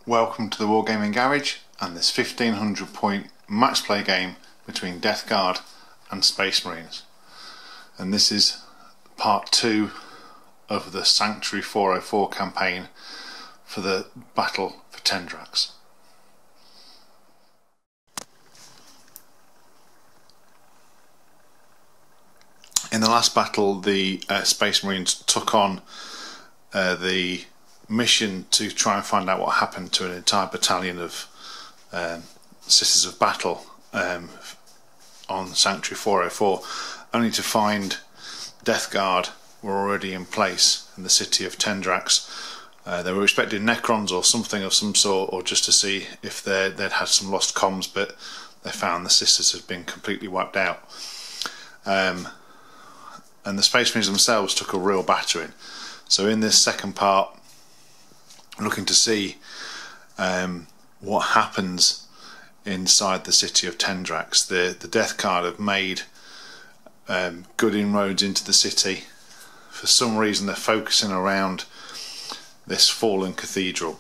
Welcome to the Wargaming Garage and this 1500 point match play game between Death Guard and Space Marines. And this is part 2 of the Sanctuary 404 campaign for the Battle for Tendrax. In the last battle, the Space Marines took on the mission to try and find out what happened to an entire battalion of Sisters of Battle on Sanctuary 404, only to find Death Guard were already in place in the city of Tendrax. They were expecting Necrons or something of some sort, or just to see if they'd had some lost comms, but they found the Sisters had been completely wiped out. And the Space Marines themselves took a real battering. So in this second part, looking to see what happens inside the city of Tendrax. The Death Guard have made good inroads into the city. For some reason they're focusing around this fallen cathedral.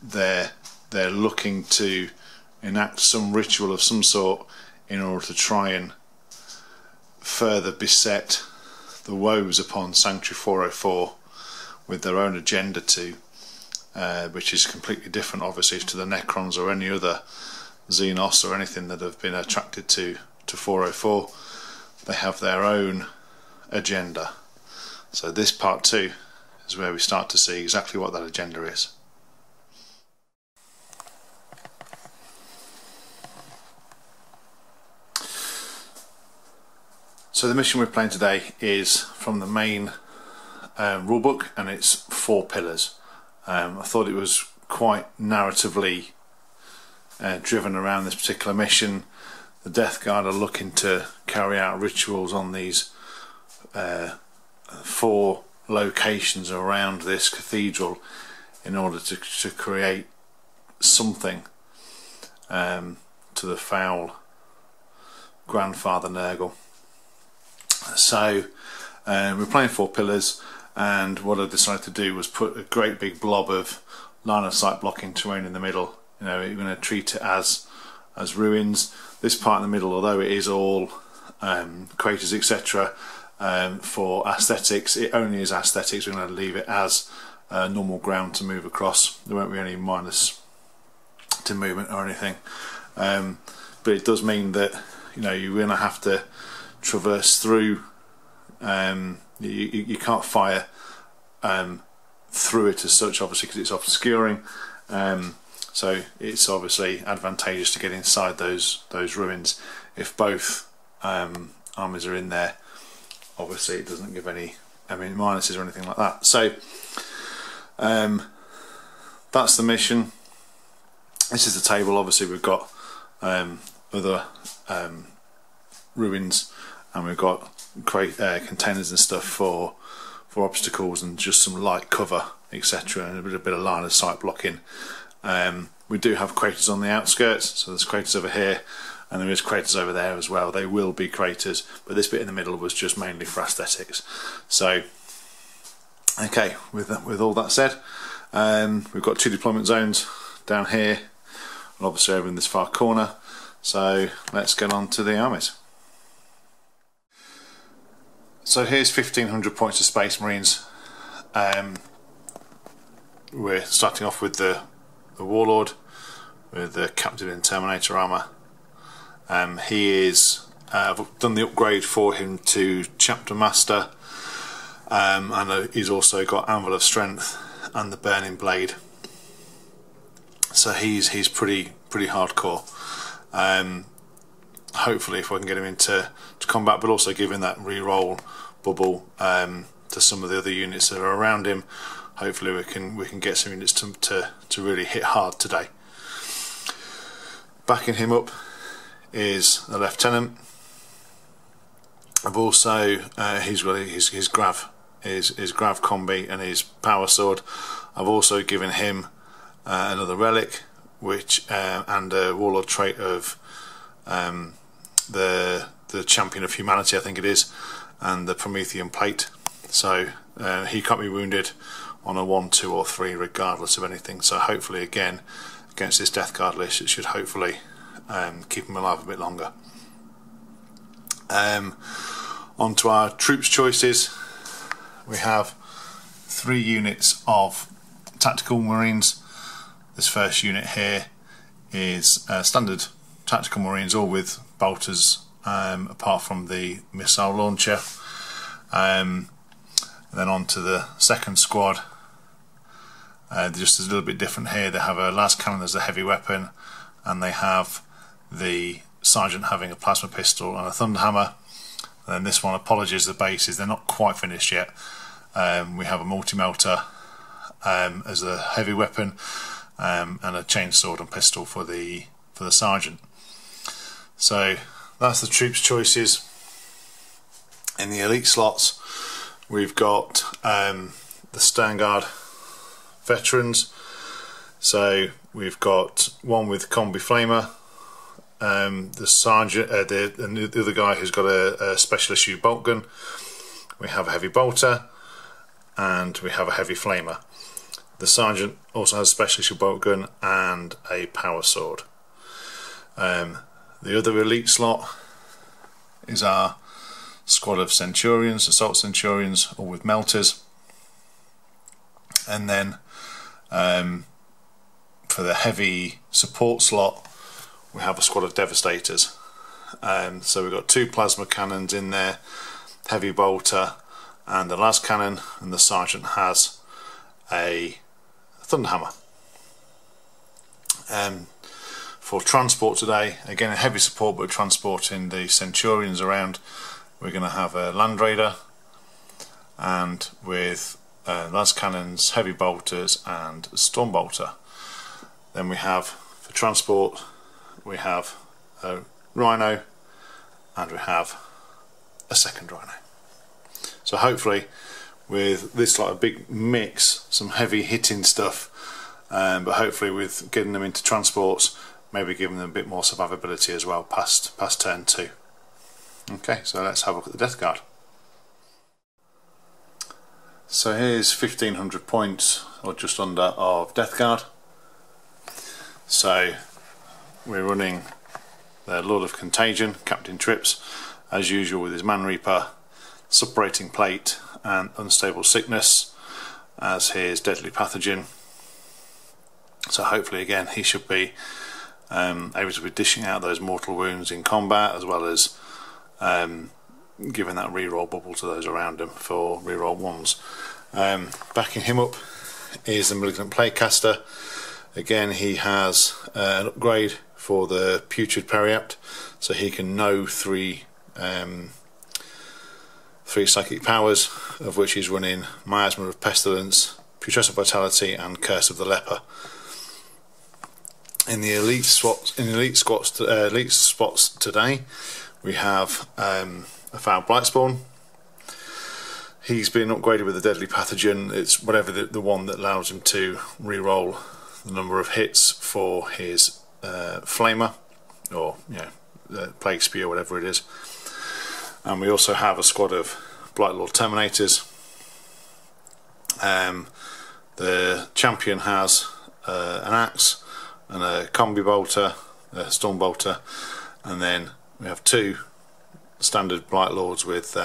They're looking to enact some ritual of some sort in order to try and further beset the woes upon Sanctuary 404 with their own agenda too, which is completely different obviously to the Necrons or any other Xenos or anything that have been attracted to 404. They have their own agenda. So this part 2 is where we start to see exactly what that agenda is. So the mission we're playing today is from the main rulebook, and it's 4 pillars. I thought it was quite narratively driven around this particular mission. The Death Guard are looking to carry out rituals on these 4 locations around this cathedral in order to create something to the foul Grandfather Nurgle. So we're playing 4 pillars, and what I decided to do was put a great big blob of line of sight blocking terrain in the middle. You know, you're going to treat it as ruins. This part in the middle, although it is all craters etc., for aesthetics, it only is aesthetics. We're going to leave it as normal ground to move across. There won't be any minus to movement or anything, but it does mean that, you know, you're going to have to traverse through. You can't fire through it as such, obviously, because it's obscuring. So it's obviously advantageous to get inside those ruins. If both armies are in there, obviously it doesn't give any minuses or anything like that. So that's the mission. This is the table. Obviously we've got other ruins, and we've got containers and stuff for obstacles and just some light cover etc., and a bit of line of sight blocking. We do have craters on the outskirts, so there's craters over here and there is craters over there as well. They will be craters, but this bit in the middle was just mainly for aesthetics. So okay, with all that said, we've got 2 deployment zones down here and obviously over in this far corner. So let's get on to the armies. So here's 1500 points of Space Marines. We're starting off with the Warlord with the Captain in Terminator armour. He is, I've done the upgrade for him to Chapter Master, and he's also got Anvil of Strength and the Burning Blade. So he's pretty hardcore. Hopefully if I can get him into combat, but also give him that re-roll bubble to some of the other units that are around him, hopefully we can get some units to really hit hard today. Backing him up is the Lieutenant. I've also he's got his Grav combi and his Power Sword. I've also given him another relic, which and a Warlord trait of the Champion of Humanity, I think it is, and the Promethean plate. So he can't be wounded on a 1, 2 or 3 regardless of anything. So hopefully again against this Death Guard list it should hopefully keep him alive a bit longer. On to our troops choices. We have 3 units of tactical marines. This first unit here is standard tactical marines, all with bolters apart from the missile launcher. Then on to the second squad. Just a little bit different here. They have a las cannon as a heavy weapon, and they have the sergeant having a plasma pistol and a thunderhammer. And then this one, apologies, the bases, they're not quite finished yet. We have a multi-melter as a heavy weapon, and a chainsword and pistol for the sergeant. So that's the troops choices. In the elite slots, we've got the Sternguard veterans. So we've got one with combi flamer, the sergeant, the other guy who's got a special issue bolt gun. We have a heavy bolter, and we have a heavy flamer. The sergeant also has a special issue bolt gun and a power sword. The other elite slot is our squad of centurions, assault centurions, all with melters. And then for the heavy support slot, we have a squad of devastators. So we've got 2 plasma cannons in there, heavy bolter and the las cannon, and the sergeant has a thunderhammer. For transport today, again a heavy support, but transporting the centurions around, we're going to have a land raider, and with las cannons, heavy bolters and a storm bolter. Then we have, for transport, we have a rhino, and we have a second rhino. So hopefully with this like a big mix, some heavy hitting stuff, but hopefully with getting them into transports, maybe giving them a bit more survivability as well past turn 2. Okay, so let's have a look at the Death Guard. So here's 1500 points, or just under, of Death Guard. So we're running the Lord of Contagion, Captain Trips, as usual with his Man Reaper, Suppurating Plate and Unstable Sickness as his Deadly Pathogen. So hopefully again he should be able to be dishing out those mortal wounds in combat, as well as giving that reroll bubble to those around him for reroll 1s. Backing him up is the Malignant Plaguecaster. Again, he has an upgrade for the Putrid Periapt, so he can know 3 psychic powers, of which he's running Miasma of Pestilence, Putrescent Vitality and Curse of the Leper. In the elite spots today, we have a Foul Blightspawn. He's been upgraded with a Deadly Pathogen. It's whatever the one that allows him to re-roll the number of hits for his Flamer, or Plague Spear, whatever it is. And we also have a squad of Blightlord Terminators. The champion has an axe and a combi bolter, a storm bolter, and then we have 2 standard Blightlords with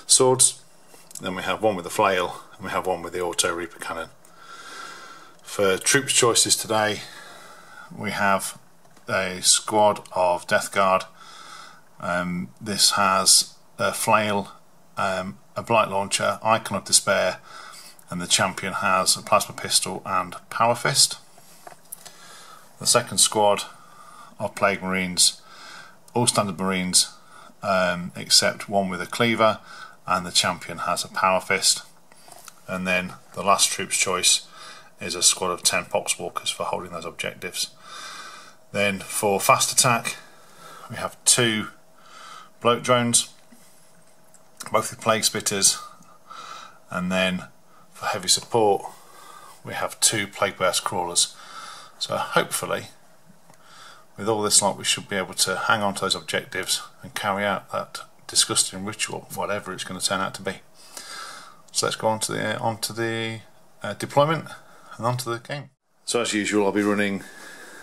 swords. Then we have one with a flail, and we have one with the auto Reaper cannon. For troops choices today, we have a squad of Death Guard. This has a flail, a blight launcher, Icon of Despair, and the champion has a plasma pistol and power fist. The second squad of Plague Marines, all standard Marines, except one with a cleaver, and the champion has a power fist. And then the last troops choice is a squad of 10 Poxwalkers for holding those objectives. Then for fast attack, we have 2 bloat drones, both with plague spitters, and then for heavy support we have 2 plague burst crawlers. So hopefully with all this lot we should be able to hang on to those objectives and carry out that disgusting ritual, whatever it's going to turn out to be. So let's go on to the deployment and onto the game. So as usual, I'll be running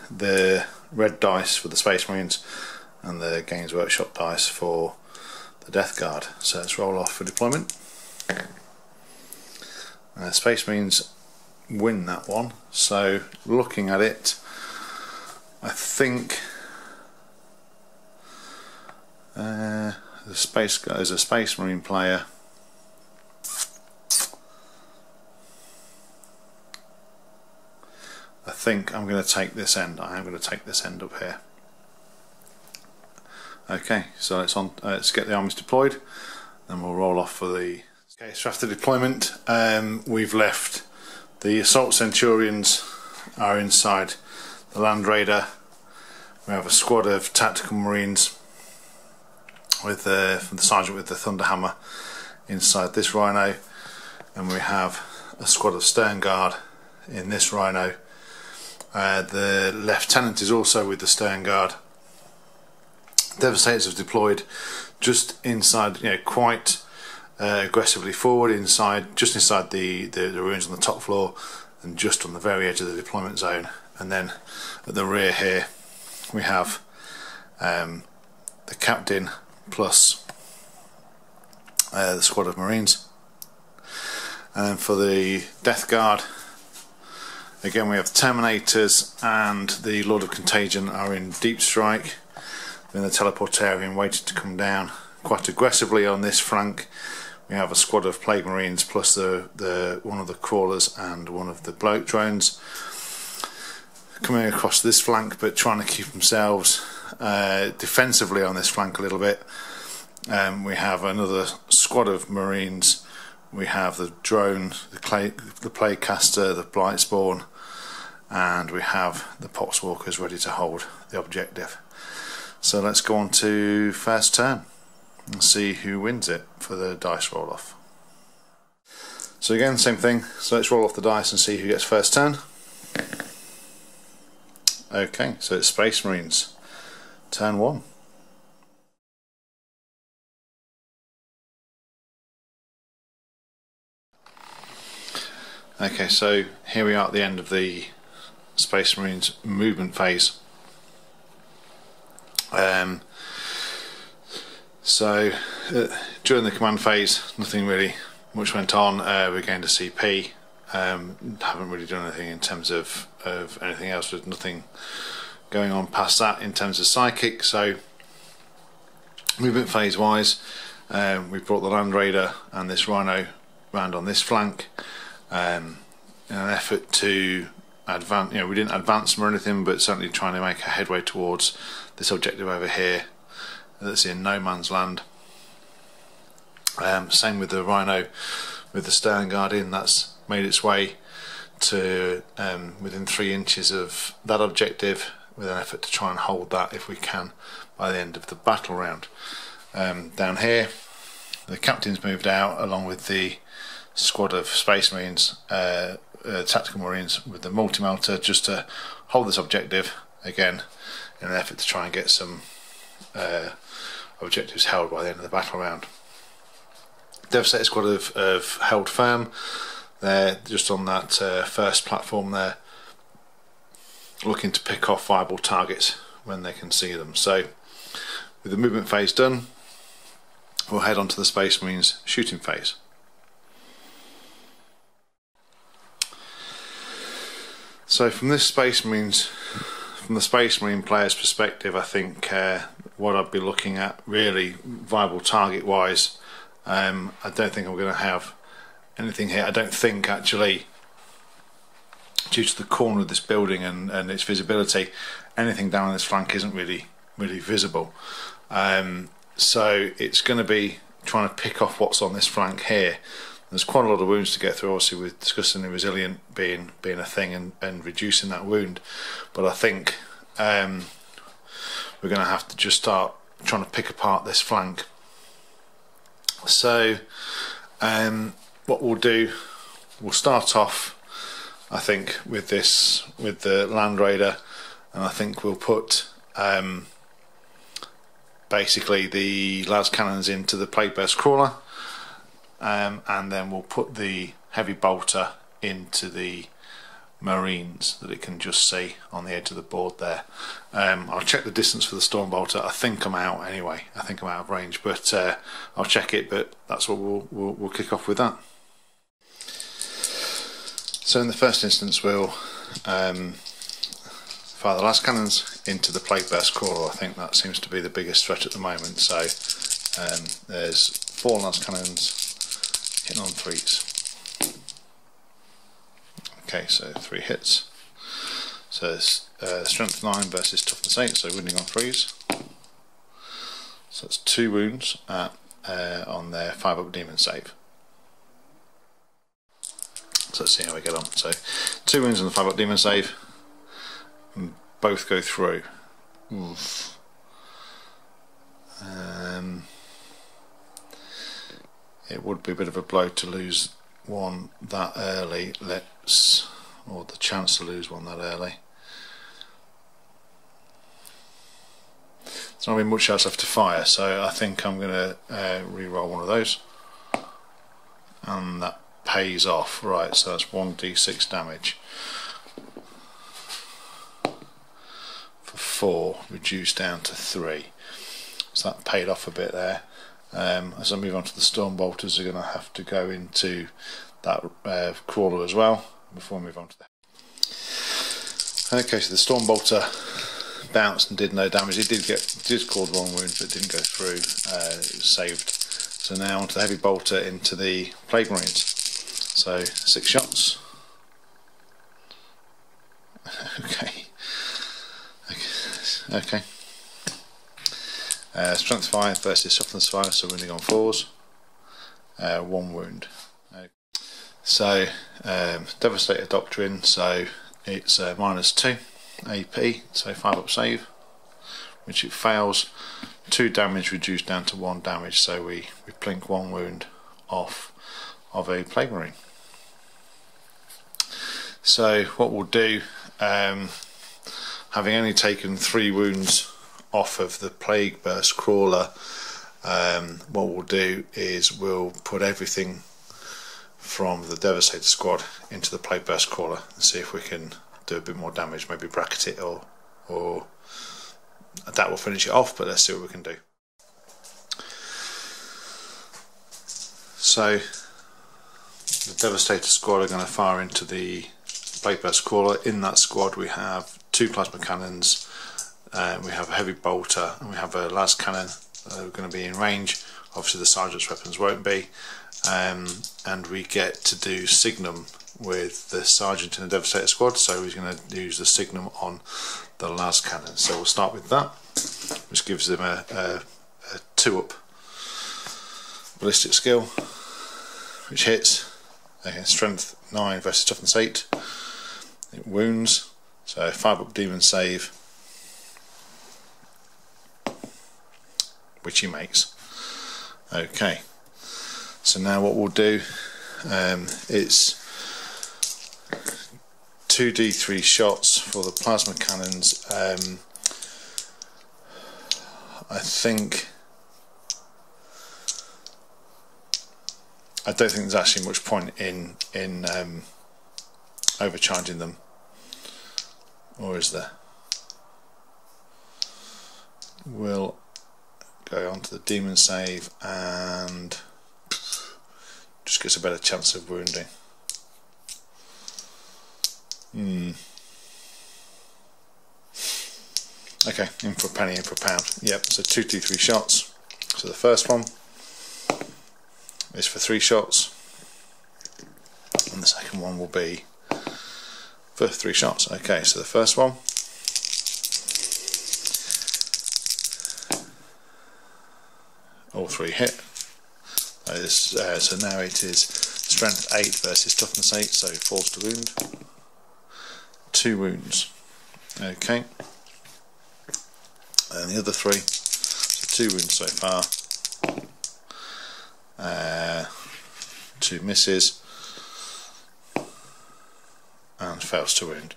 the red dice for the Space Marines and the Games Workshop dice for the Death Guard. So let's roll off for deployment. Space Marines win that one. So looking at it, I think the Space Guy is a Space Marine player. I think I'm going to take this end. I am going to take this end up here. Okay, so let's get the armies deployed, then we'll roll off for the. Okay, so after deployment, we've left the Assault Centurions are inside the Land Raider. We have a squad of Tactical Marines with from the Sergeant with the Thunderhammer inside this Rhino, and we have a squad of Stern Guard in this Rhino. The Lieutenant is also with the Stern Guard. Devastators have deployed just inside, quite aggressively forward, just inside the ruins on the top floor, and just on the very edge of the deployment zone. And then at the rear here, we have the Captain plus the squad of Marines. And then for the Death Guard, again we have the Terminators and the Lord of Contagion are in Deep Strike. Then the Teleportarian waiting to come down quite aggressively on this flank. We have a squad of Plague Marines plus one of the Crawlers and one of the Bloat Drones coming across this flank, but trying to keep themselves defensively on this flank a little bit. We have another squad of Marines. We have the Drone, the Plague Caster, the Blightspawn, and we have the Poxwalkers ready to hold the objective. So let's go on to first turn and see who wins it for the dice roll off. So again, same thing. So let's roll off the dice and see who gets first turn. Okay, so it's Space Marines, turn 1. Okay, so here we are at the end of the Space Marines movement phase. During the command phase, nothing really much went on. We gained a CP. Haven't really done anything in terms of anything else. There's nothing going on past that in terms of psychic. So movement phase wise, we brought the Land Raider and this Rhino round on this flank in an effort to advance. We didn't advance them or anything, but certainly trying to make a headway towards this objective over here that's in no man's land. Same with the Rhino with the Stern Guard in, that's made its way to within 3 inches of that objective, with an effort to try and hold that if we can by the end of the battle round. Down here the Captain's moved out along with the squad of Space Marines, Tactical Marines with the multi-melter, just to hold this objective again in an effort to try and get some objectives held by the end of the battle round. Devastator squad have held firm. They're just on that first platform there, looking to pick off viable targets when they can see them. So with the movement phase done, we'll head on to the Space Marines shooting phase. So from the Space Marine player's perspective, I think what I'd be looking at really viable target wise, I don't think I'm going to have anything here. I don't think actually, due to the corner of this building and its visibility, anything down this flank isn't really visible. So it's going to be trying to pick off what's on this flank here. There's quite a lot of wounds to get through, obviously, with discussing the resilient being a thing and reducing that wound. But I think we're going to have to just start trying to pick apart this flank. So what we'll do, we'll start off, I think, with the Land Raider, and I think we'll put basically the las cannons into the Plague Burst Crawler, and then we'll put the heavy bolter into the marines that it can just see on the edge of the board there. I'll check the distance for the storm bolter. I think I'm out anyway. I think I'm out of range, but I'll check it. But that's what we'll kick off with that. So in the first instance, we'll fire the last cannons into the plague burst crawler. I think that seems to be the biggest threat at the moment. So there's 4 last cannons hitting on 3s. Okay, so 3 hits. So it's strength 9 versus toughness 8, so wounding on 3s. So that's 2 wounds on their 5-up demon save. So let's see how we get on. So 2 wounds on the 5-up demon save. And both go through. Oof. It would be a bit of a blow to lose one that early. Or the chance to lose one that early. There's not really much else left to fire, so I think I'm going to re-roll one of those, and that pays off. Right, so that's 1d6 damage for 4, reduced down to 3. So that paid off a bit there. As I move on to the storm bolters, are going to have to go into that crawler as well before we move on to that. Okay, so the storm bolter bounced and did no damage. It did cause 1 wound, but it didn't go through. It was saved. So now onto the heavy bolter into the plague marines. So 6 shots. Okay. Strength 5 versus toughness 5, so wounding on 4s. 1 wound. Okay. So Devastator Doctrine, so it's -2 AP, so 5-up save, which it fails. 2 damage reduced down to 1 damage, so we plink 1 wound off of a plague marine. So what we'll do, having only taken 3 wounds off of the plague burst crawler, what we'll do is we'll put everything from the Devastator squad into the plague burst crawler and see if we can do a bit more damage, maybe bracket it, or that will finish it off, but let's see what we can do. So the Devastator squad are going to fire into the plague burst crawler. In that squad we have 2 plasma cannons, we have a heavy bolter, and we have a las cannon that are going to be in range. Obviously the sergeant's weapons won't be, and we get to do signum with the sergeant in the Devastator squad, so he's going to use the signum on the las cannon. So we'll start with that, which gives them a 2-up ballistic skill, which hits. Again, strength 9 versus toughness 8. It wounds, so 5-up demon save, which he makes. Okay, so now what we'll do, it's 2d3 shots for the plasma cannons. I don't think there's actually much point in overcharging them, or is there? We'll go on to the demon save and just gets a better chance of wounding. Okay, in for a penny, in for a pound. Yep, so 2d3 shots. So the first one is for 3 shots, and the second one will be for 3 shots. Okay, so the first one, all 3 hit. So now it is strength 8 versus toughness 8, so falls to wound. 2 wounds. Okay, and the other 3, so 2 wounds so far. 2 misses and fails to wound.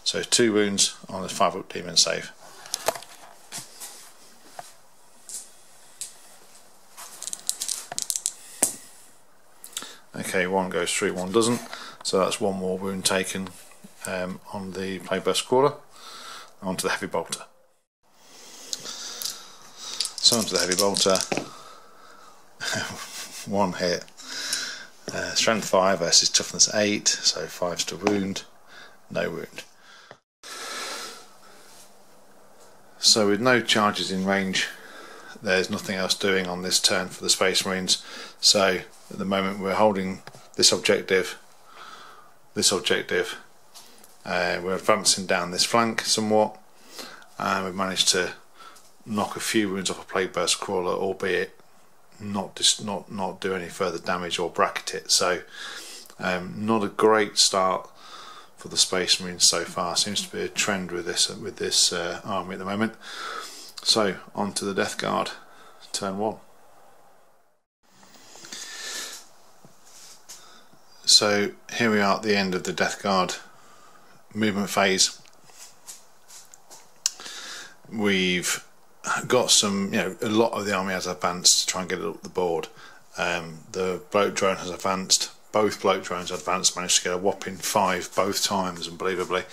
So 2 wounds on the 5-up demon save. Okay, one goes through, one doesn't, so that's one more wound taken on the Plague Burst Crawler. Onto the Heavy Bolter. So onto the Heavy Bolter. One hit. Strength 5 versus Toughness 8, so 5's to wound, no wound. So with no charges in range, there's nothing else doing on this turn for the Space Marines. So at the moment we're holding this objective, we're advancing down this flank somewhat, and we've managed to knock a few wounds off a Plague Burst Crawler, albeit not do any further damage or bracket it. So not a great start for the Space Marines so far. Seems to be a trend with this army at the moment. So on to the Death Guard, turn 1. So here we are at the end of the Death Guard movement phase. We've got some, a lot of the army has advanced to try and get it up the board. The bloat drone has advanced, both bloat drones advanced, managed to get a whopping 5 both times, unbelievably.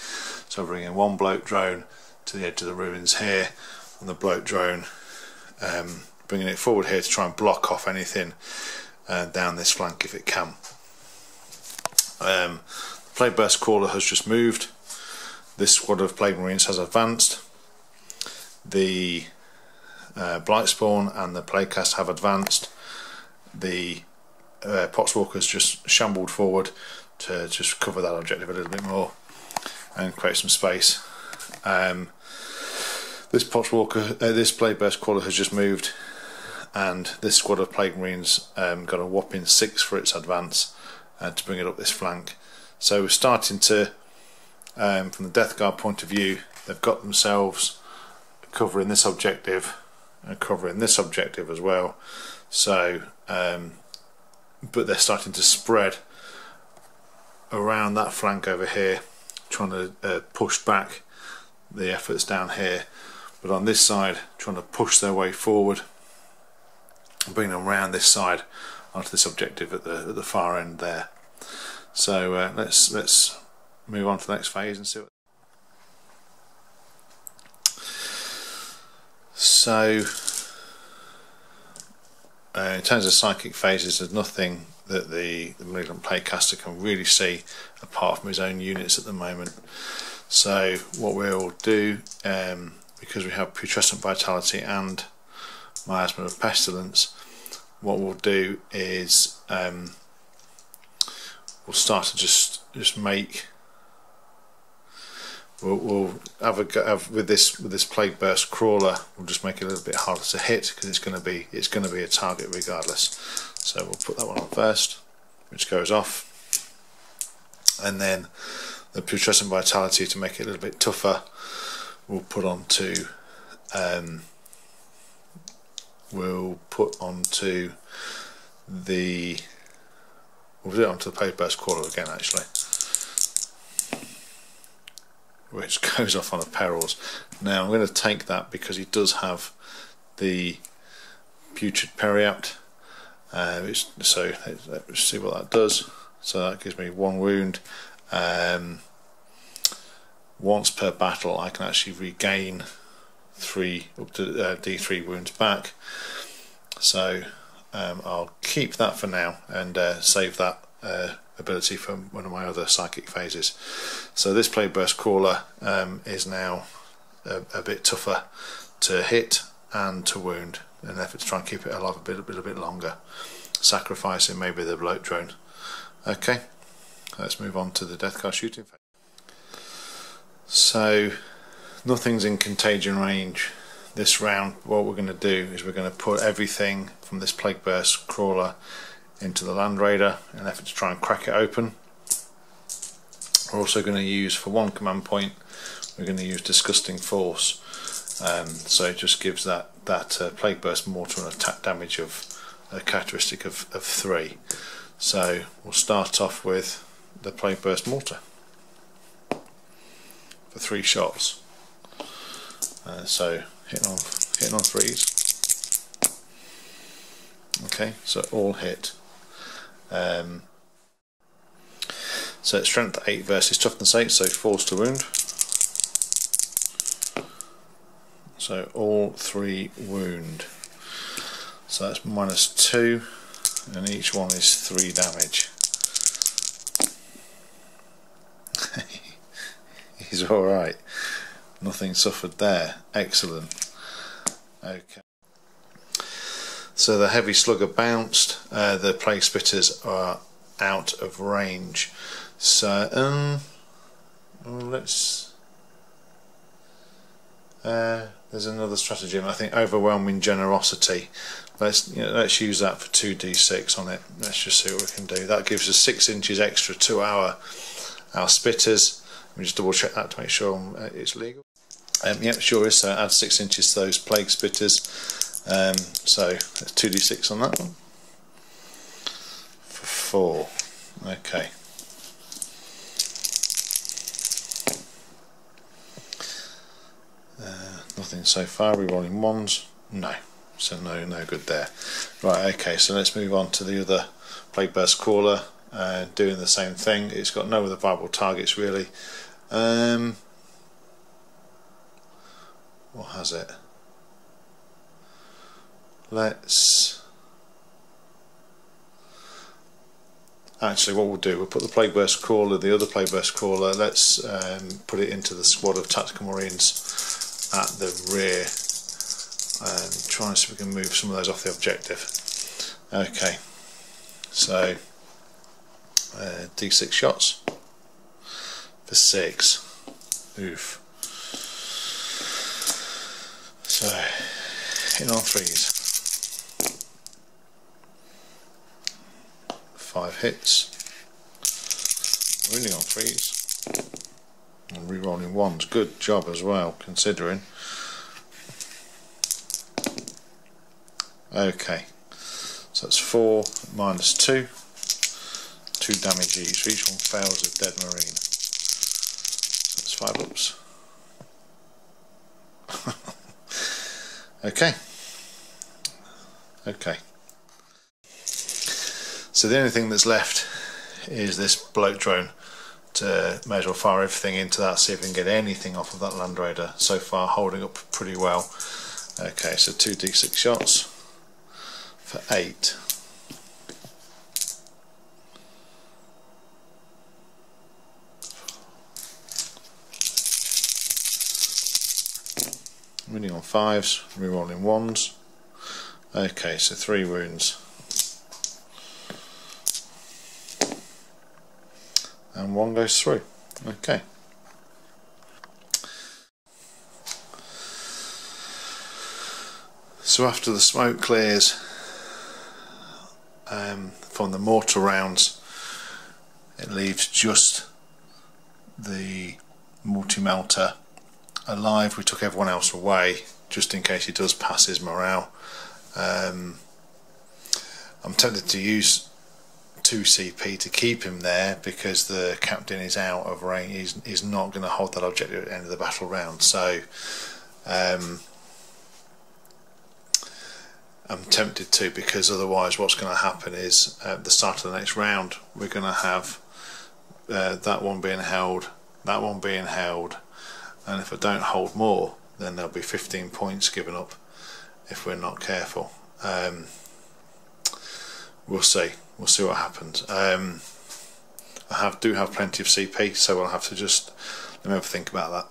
So bringing one bloat drone to the edge of the ruins here, and the bloat drone bringing it forward here to try and block off anything down this flank if it can. The Plague Burst Crawler has just moved. This squad of Plague Marines has advanced. The Blightspawn and the Plaguecast have advanced. The Poxwalker's just shambled forward to just cover that objective a little bit more and create some space. This Poxwalker, this Plague Burst Crawler has just moved, and this squad of Plague Marines got a whopping 6 for its advance to bring it up this flank. So we're starting to, from the Death Guard point of view, they've got themselves covering this objective and covering this objective as well. So but they're starting to spread around that flank over here, trying to push back the efforts down here, but on this side trying to push their way forward and bring them around this side onto this objective at the far end there. So let's move on to the next phase and see what. So in terms of psychic phases, there's nothing that the Malignant Plaguecaster can really see apart from his own units at the moment. So what we'll do, because we have Putrescent Vitality and Miasma of Pestilence, what we'll do is we'll start to just make. We'll have with this Plague Burst Crawler. We'll just make it a little bit harder to hit because it's going to be a target regardless. So we'll put that one on first, which goes off, and then the Putrescent Vitality, to make it a little bit tougher, we'll put onto we'll do it onto the Plague Burst Crawler again, actually, which goes off on a Perils. Now I'm going to take that because he does have the Putrid Periapt, so let's see what that does. So that gives me 1 wound. Once per battle I can actually regain 3 up to D3 wounds back. So I'll keep that for now and save that ability for one of my other psychic phases. So this Plague Burst Crawler is now a bit tougher to hit and to wound, in an effort to try and keep it alive a bit longer, sacrificing maybe the bloat drone. Okay, let's move on to the Death Guard shooting phase. So nothing's in contagion range this round. What we're going to do is we're going to put everything from this Plague Burst Crawler into the Land Raider in an effort to try and crack it open. We're also going to use, for 1 command point, we're going to use Disgusting Force. So it just gives that Plague Burst Mortar an attack damage of a characteristic of 3. So we'll start off with the Plague Burst Mortar for 3 shots. So hitting on 3s. Okay, so all hit. So it's strength 8 versus toughness 8, so 4's to wound. So all 3 wound. So that's -2, and each one is 3 damage. He's alright. Nothing suffered there. Excellent. Okay. So the heavy slugger bounced. The plague spitters are out of range. So let's. There's another stratagem. I think overwhelming generosity. Let's use that for 2d6 on it. Let's just see what we can do. That gives us 6 inches extra to our spitters. Let me just double check that to make sure it's legal. Yep, sure is. So add 6 inches to those plague spitters. So let's 2d6 on that one. For 4. Okay. Nothing so far. Rerolling 1s. No. So no good there. Right. Okay. So let's move on to the other plague burst crawler. Doing the same thing. It's got no other viable targets really. What has it? Let's actually, what we'll do, we'll put the plague burst crawler, the other plague burst crawler, let's put it into the squad of tactical marines at the rear, and try and see if we can move some of those off the objective. Okay, so d6 shots for 6. Oof. So hitting on 3s. 5 hits. Wounding on 3s. And rerolling 1s. Good job as well, considering. Okay. So that's 4 -2. 2 damage each. Each one fails a dead marine. So that's 5 ups. Okay. Okay. So the only thing that's left is this bloke drone. May as well fire everything into that, see if we can get anything off of that Land Raider. So far holding up pretty well. Okay, so 2d6 shots for 8. Winning on 5s, rerolling 1s. Okay, so 3 wounds. And 1 goes through. Okay. So after the smoke clears from the mortar rounds, it leaves just the multi-melter alive. We took everyone else away just in case he does pass his morale. I'm tempted to use 2 CP to keep him there because the captain is out of range. He's not going to hold that objective at the end of the battle round. So I'm tempted to, because otherwise what's going to happen is at the start of the next round we're going to have that one being held, that one being held, and if I don't hold more then there'll be 15 points given up if we're not careful. We'll see what happens. I do have plenty of CP, so I'll have to just let me have a think about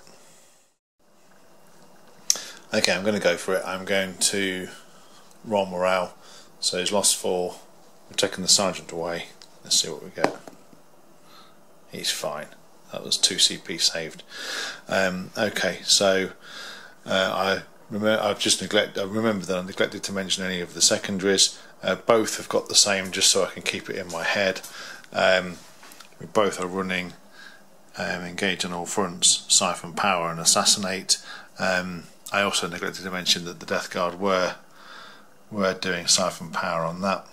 that. Okay, I'm going to go for it. I'm going to roll morale. So he's lost 4. We're taking the sergeant away. Let's see what we get. He's fine. That was 2 CP saved. Okay, so I remember that I neglected to mention any of the secondaries. Both have got the same, just so I can keep it in my head. We both are running engage on all fronts, siphon power and assassinate. I also neglected to mention that the Death Guard were doing siphon power on that,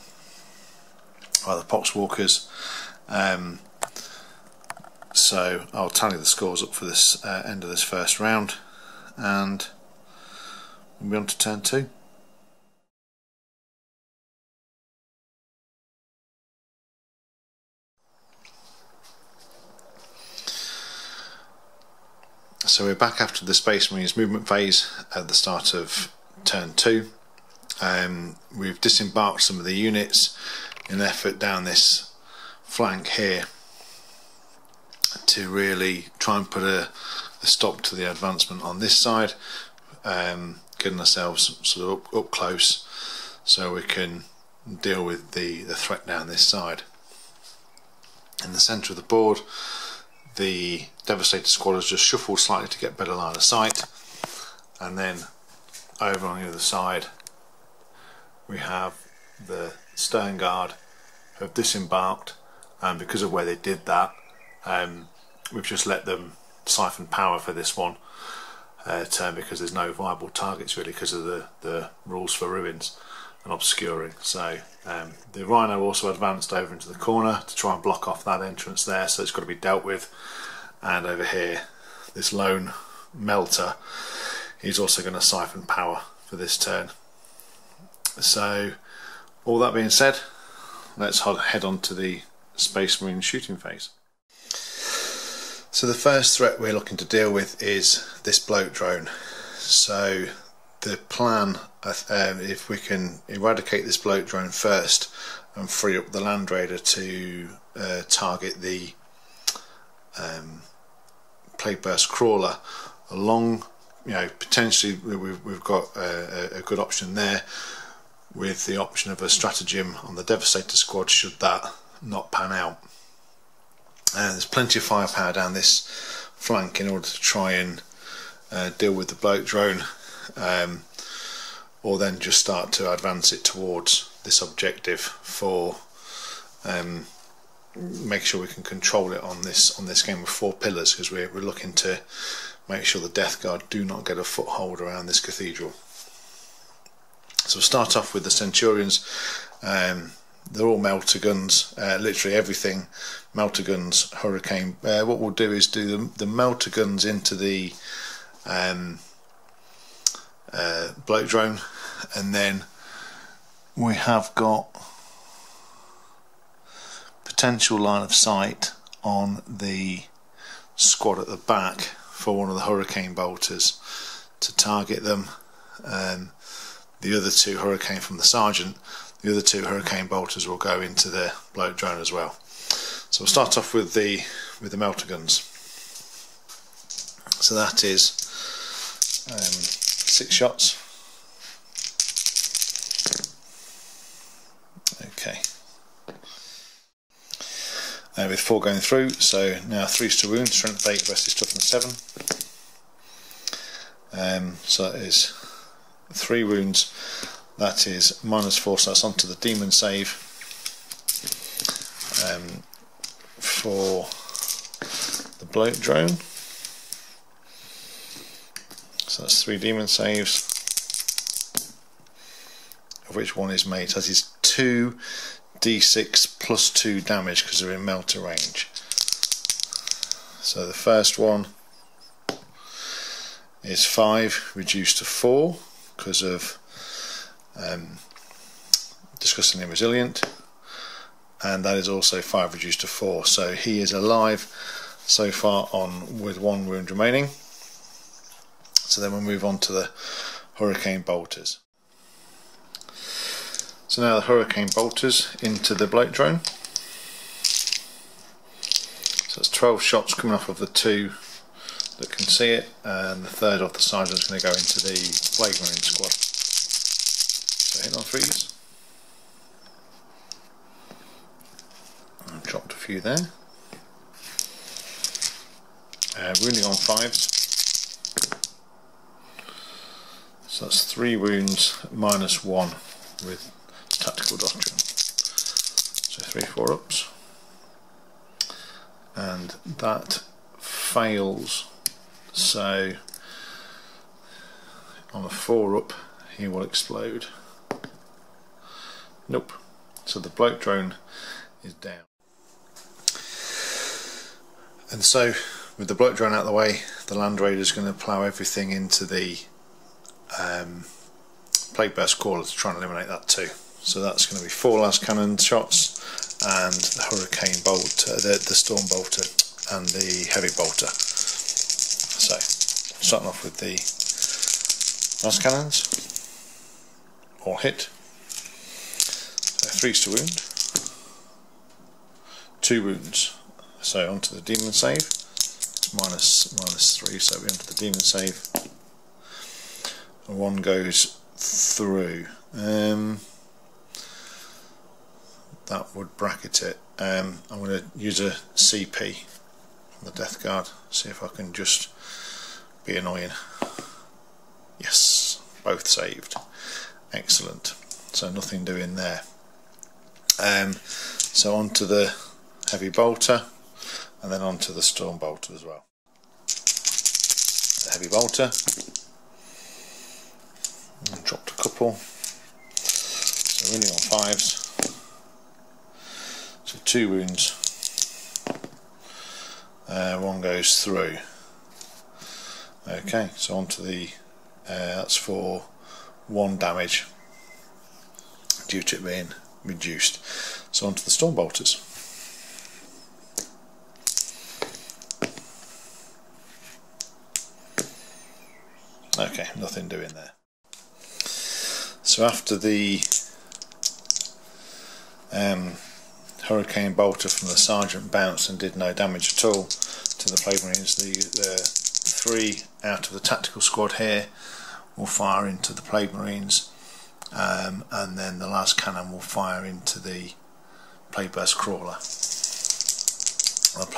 by the Poxwalkers. So I'll tally the scores up for this end of this first round, and we'll be on to turn 2. So we're back after the Space Marines movement phase at the start of turn 2. We've disembarked some of the units in an effort down this flank here to really try and put a stop to the advancement on this side, getting ourselves sort of up close so we can deal with the threat down this side. In the centre of the board, the Devastator squad has just shuffled slightly to get better line of sight, and then over on the other side we have the Stern Guard who have disembarked, and because of where they did that, we've just let them siphon power for this one turn, because there's no viable targets really because of the rules for ruins and obscuring. So the Rhino also advanced over into the corner to try and block off that entrance there, so it's got to be dealt with. And over here, this lone melter, he's also going to siphon power for this turn. So all that being said, let's head on to the Space Marine shooting phase. So the first threat we're looking to deal with is this bloat drone. So the plan, if we can eradicate this bloat drone first and free up the Land Raider to target the Plague Burst Crawler along, potentially we've got a good option there, with the option of a stratagem on the Devastator squad should that not pan out. And there's plenty of firepower down this flank in order to try and deal with the bloat drone, or then just start to advance it towards this objective for make sure we can control it on this game with 4 pillars, because we're looking to make sure the Death Guard do not get a foothold around this cathedral. So we'll start off with the Centurions. They're all melter guns, literally everything melter guns, hurricane. What we'll do is do the melter guns into the bloat drone, and then we have got potential line of sight on the squad at the back for one of the hurricane bolters to target them. The other 2 hurricane from the sergeant, the other 2 hurricane bolters will go into the bloat drone as well. So we'll start off with the melter guns. So that is 6 shots. Okay. With 4 going through, so now 3's to wound, strength 8 versus toughness 7. So that is 3 wounds. That is -4, so that's onto the demon save. For the bloat drone, so that's 3 demon saves, of which 1 is made. So that is 2d6 plus 2 damage because they're in melter range. So the first one is 5 reduced to 4 because of disgustingly resilient, and that is also 5 reduced to 4. So he is alive so far on with 1 wound remaining. So then we'll move on to the hurricane bolters. So now the hurricane bolters into the bloat drone. So it's 12 shots coming off of the 2 that can see it, and the 3rd of the sergeant is going to go into the Plague Marine squad. So hit on 3s. I've dropped a few there. Wounding on 5s. So that's 3 wounds -1 with tactical doctrine. So 3 4-ups. And that fails. So on a 4-up he will explode. Nope. So the bloat drone is down. And so with the bloat drone out of the way, the Land Raider is going to plough everything into the Plague Burst Crawler to try and eliminate that too. So that's going to be 4 las cannon shots and the hurricane bolt, the storm bolter and the heavy bolter. So starting off with the las cannons, all hit. So 3's to wound, 2 wounds. So onto the demon save, -3, so we're onto the demon save. And 1 goes through. That would bracket it. I'm going to use a CP on the death guard, see if I can just be annoying. Yes, both saved. Excellent. So nothing doing there. So onto the heavy bolter, and then onto the storm bolter as well. The heavy bolter, and dropped a couple. So really on 5s. So 2 wounds. 1 goes through. Okay, so onto the that's for 1 damage due to it being reduced. So onto the storm bolters. Okay, nothing doing there. So after the hurricane bolter from the sergeant bounced and did no damage at all to the Plague Marines, the 3 out of the tactical squad here will fire into the Plague Marines, and then the last cannon will fire into the Plague Burst crawler.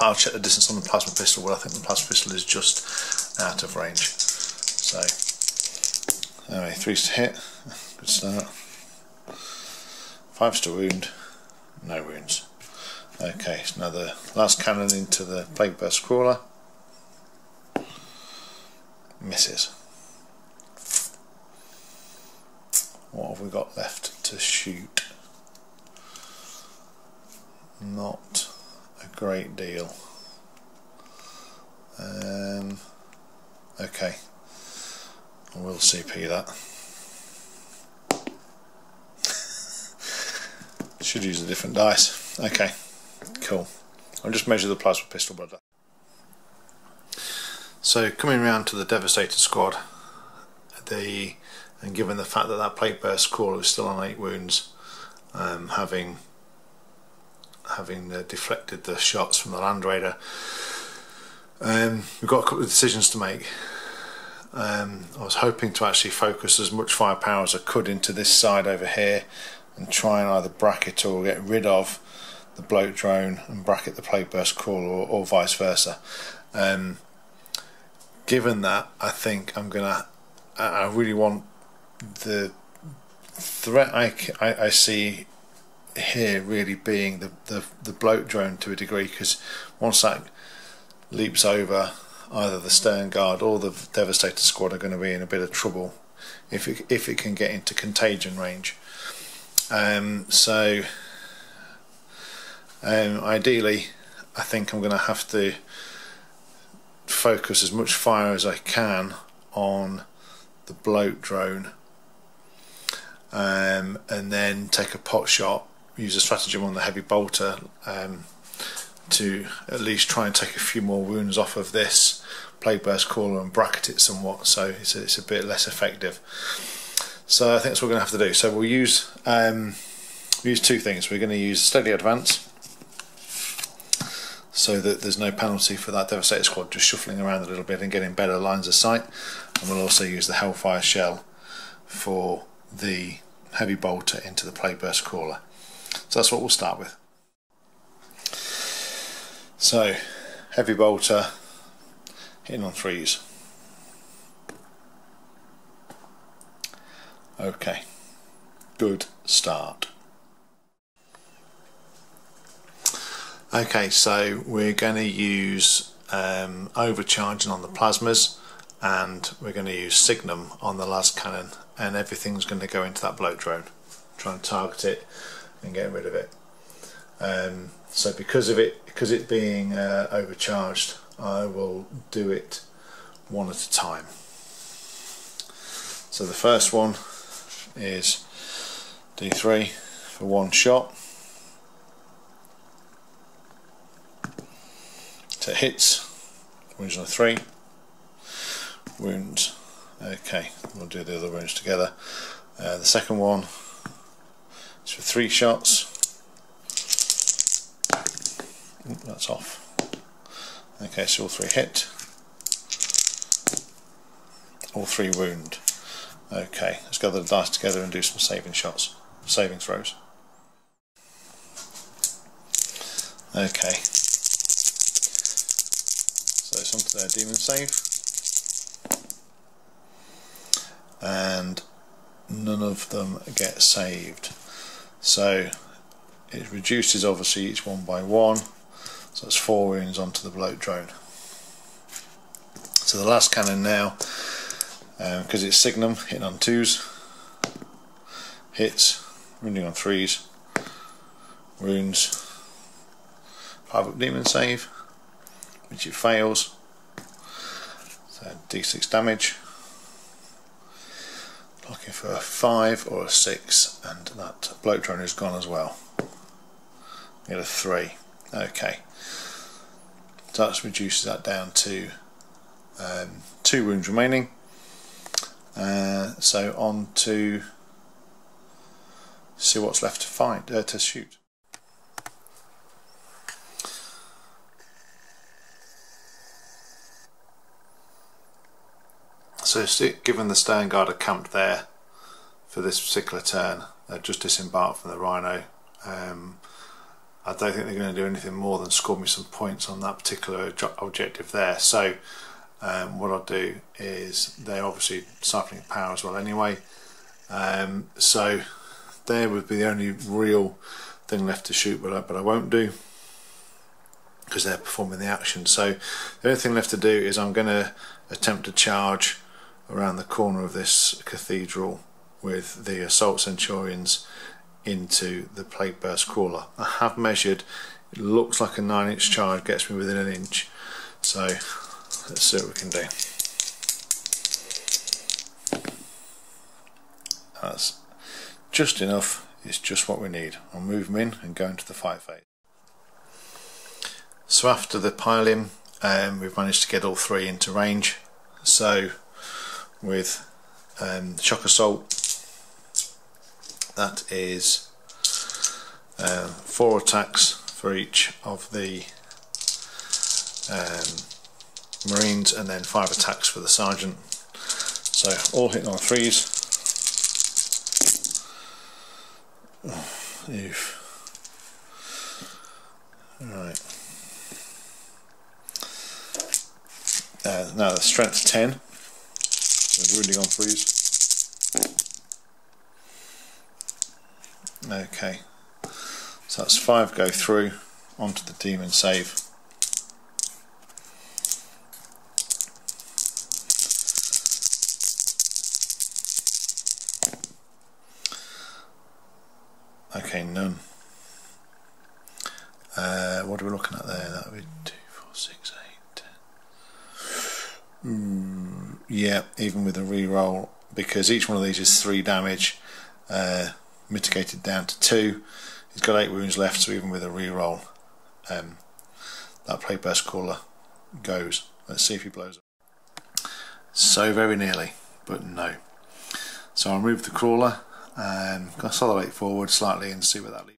I'll check the distance on the plasma pistol, but I think the plasma pistol is just out of range. So anyway, 3's to hit, good start. 5's to wound, no wounds. Okay, so now the last cannon into the Plague Burst crawler. Misses. What have we got left to shoot? Not a great deal. Okay, I will CP that. Should use a different dice. Okay, cool. I'll just measure the plasma pistol blood. So coming around to the Devastator squad, and given the fact that that Plague Burst crawler is still on 8 wounds, having deflected the shots from the Land Raider, we've got a couple of decisions to make. I was hoping to actually focus as much firepower as I could into this side over here and try and either bracket or get rid of the bloat drone and bracket the Plague Burst crawler, or vice versa. Given that, I think I really want the threat I see here really being the bloat drone to a degree, because once that leaps over, either the stern guard or the Devastator squad are going to be in a bit of trouble if it can get into contagion range. Ideally, I think I'm going to have to focus as much fire as I can on the bloat drone, and then take a pot shot, use a stratagem on the heavy bolter to at least try and take a few more wounds off of this Plague Burst crawler and bracket it somewhat, so it's a bit less effective. So I think that's what we're going to have to do. So we'll use 2 things. We're going to use steady advance, so that there's no penalty for that Devastator squad just shuffling around a little bit and getting better lines of sight, and we'll also use the Hellfire shell for the heavy bolter into the Plague Burst crawler. So that's what we'll start with. So heavy bolter hitting on 3s. Okay, good start. Okay, so we're going to use overcharging on the plasmas, and we're going to use Signum on the las cannon, and everything's going to go into that bloat drone. Try and target it and get rid of it. So because it being overcharged, I will do it one at a time. So the first one is D3 for 1 shot. So it hits, wounds on a 3, wounds. Okay, we'll do the other wounds together. The second one is for 3 shots. Ooh, that's off. Okay, so all 3 hit. All 3 wound. Okay, let's gather the dice together and do some saving throws. Okay, so it's onto their demon save, and none of them get saved. So it reduces obviously each one by 1, so that's 4 wounds onto the bloat drone. So the last cannon now, because it's Signum, hitting on 2s, hits, wounding on 3s, wounds, 5 up demon save, which it fails, so d6 damage, looking for a 5 or a 6, and that bloat drone is gone as well. Get a 3. Okay, so that reduces that down to 2 wounds remaining. So on to see what's left to shoot. So given the Stern Guard are camped there for this particular turn, they've just disembarked from the Rhino. I don't think they're going to do anything more than score me some points on that particular objective there. So what I'll do is, they're obviously siphoning power as well anyway, so there would be the only real thing left to shoot, but I won't do, because they're performing the action. So the only thing left to do is I'm going to attempt to charge around the corner of this cathedral with the assault centurions into the plague burst crawler. I have measured, it looks like a 9-inch charge gets me within 1 inch, so let's see what we can do. That's just enough, it's just what we need. I'll move them in and go into the fight phase. So after the pile-in, we've managed to get all 3 into range. So with shock assault, that is 4 attacks for each of the Marines, and then 5 attacks for the Sergeant. So all hitting on 3s. Oof. Right. Now the strength 10. So wounding on 3s. Okay. So that's 5 go through onto the demon save. Okay, none. What are we looking at there? That would be 2, 4, 6, 8, 10. Yeah, even with a re-roll, because each one of these is 3 damage, mitigated down to 2. He's got 8 wounds left, so even with a re-roll, that plague burst crawler goes. Let's see if he blows up. So very nearly, but no. So I'll move the crawler and consolidate forward slightly and see where that leads.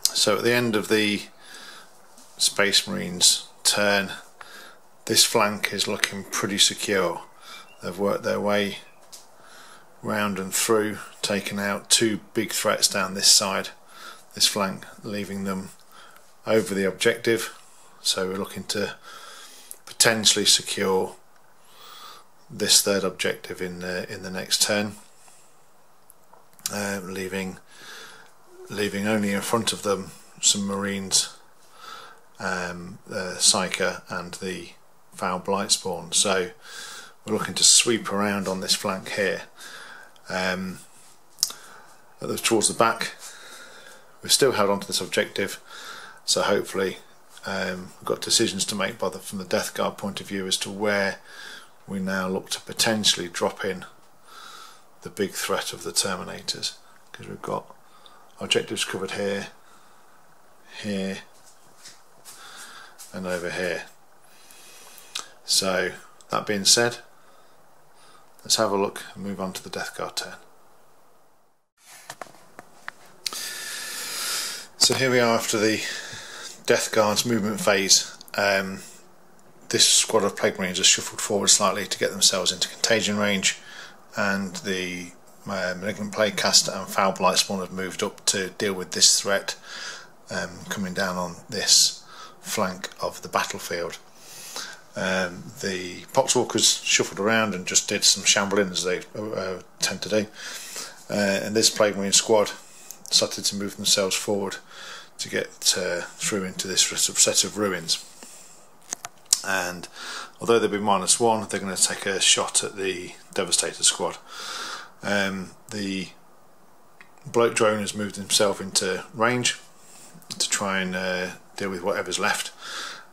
So at the end of the Space Marines turn, this flank is looking pretty secure. They've worked their way round and through, taken out 2 big threats down this side, this flank, leaving them over the objective. So we're looking to potentially secure this 3rd objective in the next turn, leaving only in front of them some Marines, the Psyker and the Foul Blight spawn. So we're looking to sweep around on this flank here. Towards the back, we've still held on to this objective, so hopefully we've got decisions to make from the Death Guard point of view as to where we now look to potentially drop in the big threat of the Terminators, because we've got objectives covered here, here and over here. So That being said, let's have a look and move on to the Death Guard turn. So here we are after the Death Guard's movement phase. This squad of Plague Marines has shuffled forward slightly to get themselves into contagion range, and the Malignant Plague Caster and Foul Blight Spawn have moved up to deal with this threat coming down on this flank of the battlefield. The Poxwalkers shuffled around and just did some shambling, as they tend to do, and this Plague Marine squad started to move themselves forward to get through into this set of ruins. And although they've been -1, they're going to take a shot at the Devastator squad. The Bloat Drone has moved himself into range to try and deal with whatever's left,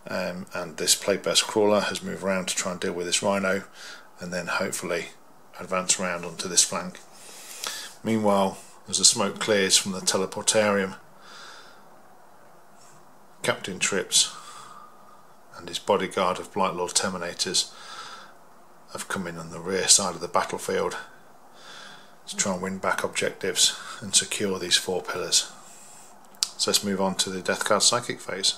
and this Plague Beast Crawler has moved around to try and deal with this Rhino, and then hopefully advance around onto this flank. Meanwhile, as the smoke clears from the Teleportarium, Captain Trips and his bodyguard of Blightlord Terminators have come in on the rear side of the battlefield to try and win back objectives and secure these 4 pillars. So let's move on to the Death Guard Psychic phase.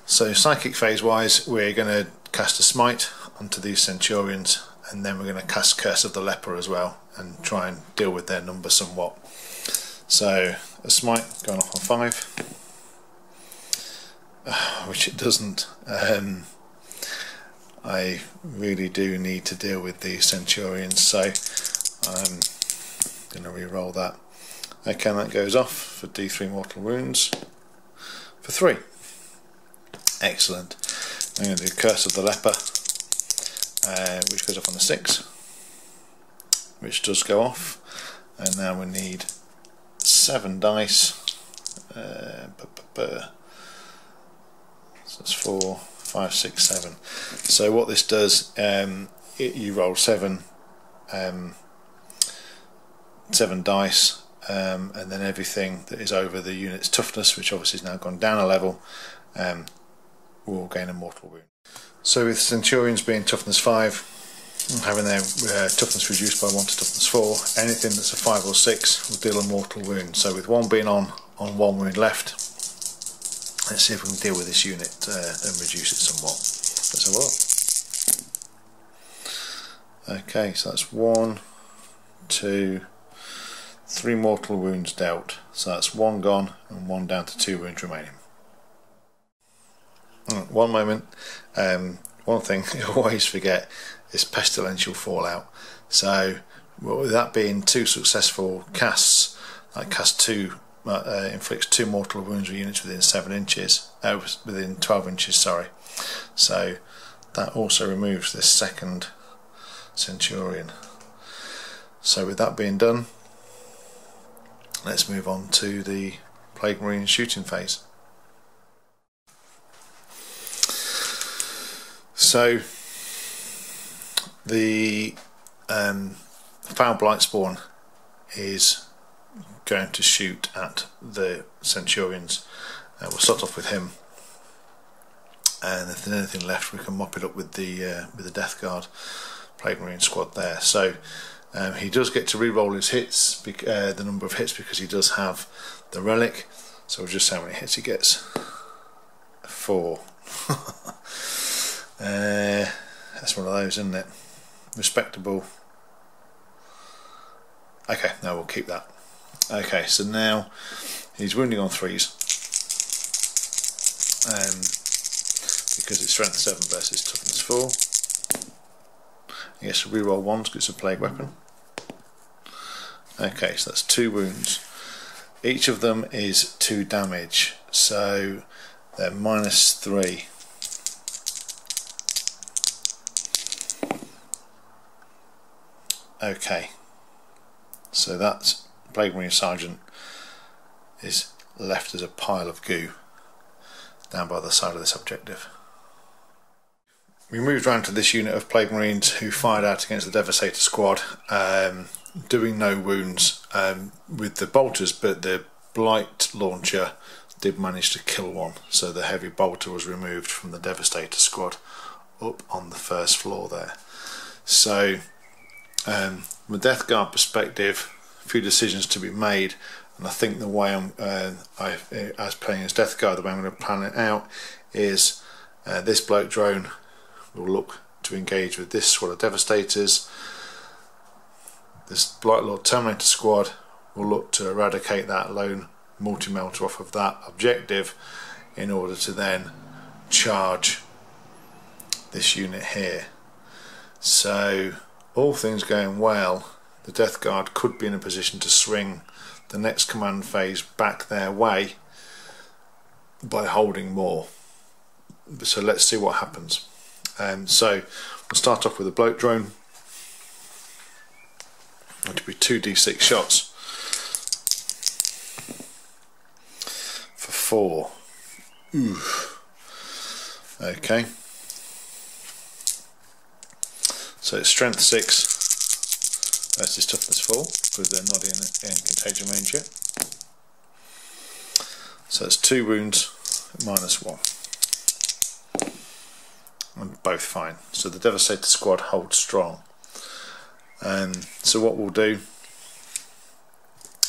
So Psychic phase wise, we're going to cast a Smite onto these Centurions, and then we're going to cast Curse of the Leper as well and try and deal with their number somewhat. So a Smite going off on 5, which it doesn't. I really do need to deal with these Centurions, so I'm going to re-roll that. Okay, that goes off for D3 mortal wounds for 3. Excellent. I'm going to do Curse of the Leper, which goes off on a 6, which does go off, and now we need 7 dice. So that's 4, 5, 6, 7. So what this does, you roll 7 dice, and then everything that is over the unit's toughness, which obviously has now gone down a level, will gain a mortal wound. So with Centurions being toughness 5, and having their toughness reduced by 1 to toughness 4, anything that's a 5 or 6 will deal a mortal wound. So with 1 being on 1 wound left, let's see if we can deal with this unit and reduce it somewhat. Let's have a look. Okay, so that's 1, 2, 3 mortal wounds dealt. So that's 1 gone and 1 down to 2 wounds remaining. One moment. One thing you always forget is Pestilential Fallout. So with that being 2 successful casts, that cast 2 inflicts 2 mortal wounds with units within 7 inches, within 12 inches, sorry. So that also removes this second Centurion. So with that being done, let's move on to the Plague Marine shooting phase. So the Foul Blight Spawn is going to shoot at the Centurions. We'll start off with him, and if there's anything left, we can mop it up with the Death Guard Plague Marine squad there. So he does get to re-roll his hits, the number of hits, because he does have the relic. So we'll just see how many hits he gets. 4. That's one of those, isn't it? Respectable. Okay, no, we'll keep that. Okay, so now he's wounding on 3s, because it's strength 7 versus toughness 4. He gets to reroll 1 because it's a plague weapon. Okay, so that's 2 wounds. Each of them is 2 damage, so they're -3. Okay, so that Plague Marine Sergeant is left as a pile of goo down by the side of this objective. We moved round to this unit of Plague Marines who fired out against the Devastator squad, doing no wounds with the bolters, but the Blight launcher did manage to kill one, so the heavy bolter was removed from the Devastator squad up on the first floor there. So from a Death Guard perspective, a few decisions to be made, and I think the way as playing as Death Guard, the way I'm going to plan it out is this bloke drone will look to engage with this squad of Devastators. This Blight Lord Terminator squad will look to eradicate that lone multi-melter off of that objective in order to then charge this unit here. So all things going well, the Death Guard could be in a position to swing the next command phase back their way by holding more. So let's see what happens. So we'll start off with a bloke drone. Going to be 2d6 shots for 4. Ooh. Okay. So it's strength 6 versus toughness 4 because they're not in contagion range yet. So it's 2 wounds -1. And both fine. So the Devastator squad holds strong. So what we'll do,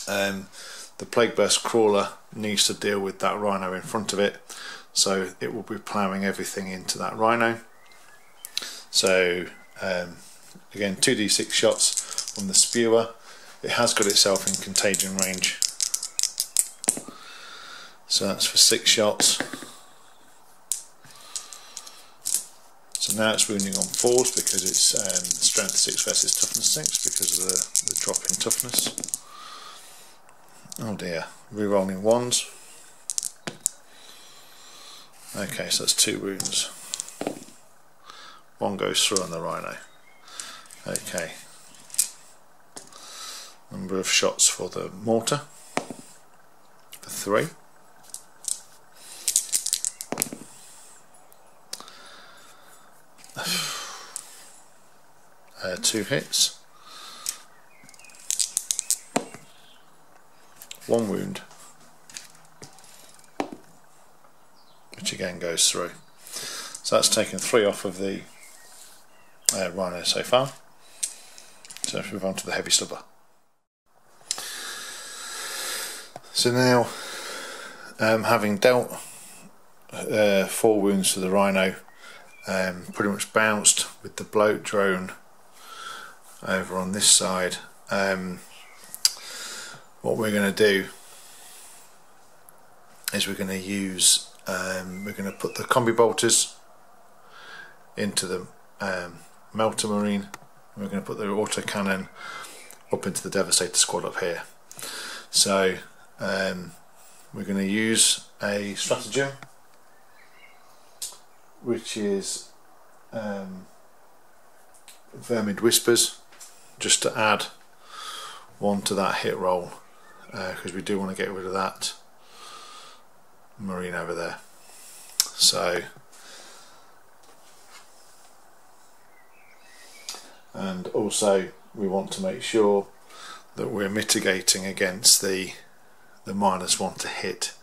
the Plague Burst Crawler needs to deal with that Rhino in front of it, so it will be ploughing everything into that Rhino. So again, 2d6 shots from the Spewer. It has got itself in contagion range, so that's for 6 shots. So now it's wounding on 4s because it's strength 6 versus toughness 6 because of the drop in toughness. Oh dear, re-rolling 1s. Okay, so that's 2 wounds. 1 goes through on the Rhino. Okay. Number of shots for the mortar for 3. Two hits, 1 wound, which again goes through. So that's taken 3 off of the Rhino so far. So let's move on to the heavy stubber. So now, having dealt 4 wounds to the Rhino, pretty much bounced with the bloat drone over on this side, what we're going to do is we're going to use we're going to put the combi bolters into the Melter Marine, and we're going to put the autocannon up into the Devastator squad up here. So we're going to use a stratagem which is Vermid Whispers, just to add 1 to that hit roll, because we do want to get rid of that Marine over there. So, and also we want to make sure that we're mitigating against the -1 to hit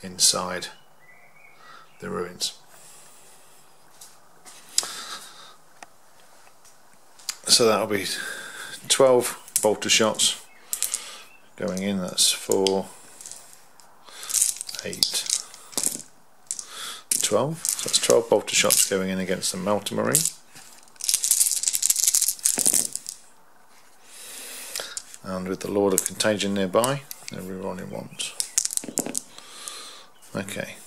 inside the ruins. So that'll be 12 bolter shots going in. That's 4, 8, 12. So that's 12 bolter shots going in against the Melter Marine. And with the Lord of Contagion nearby, they're rerolling 1s. Okay.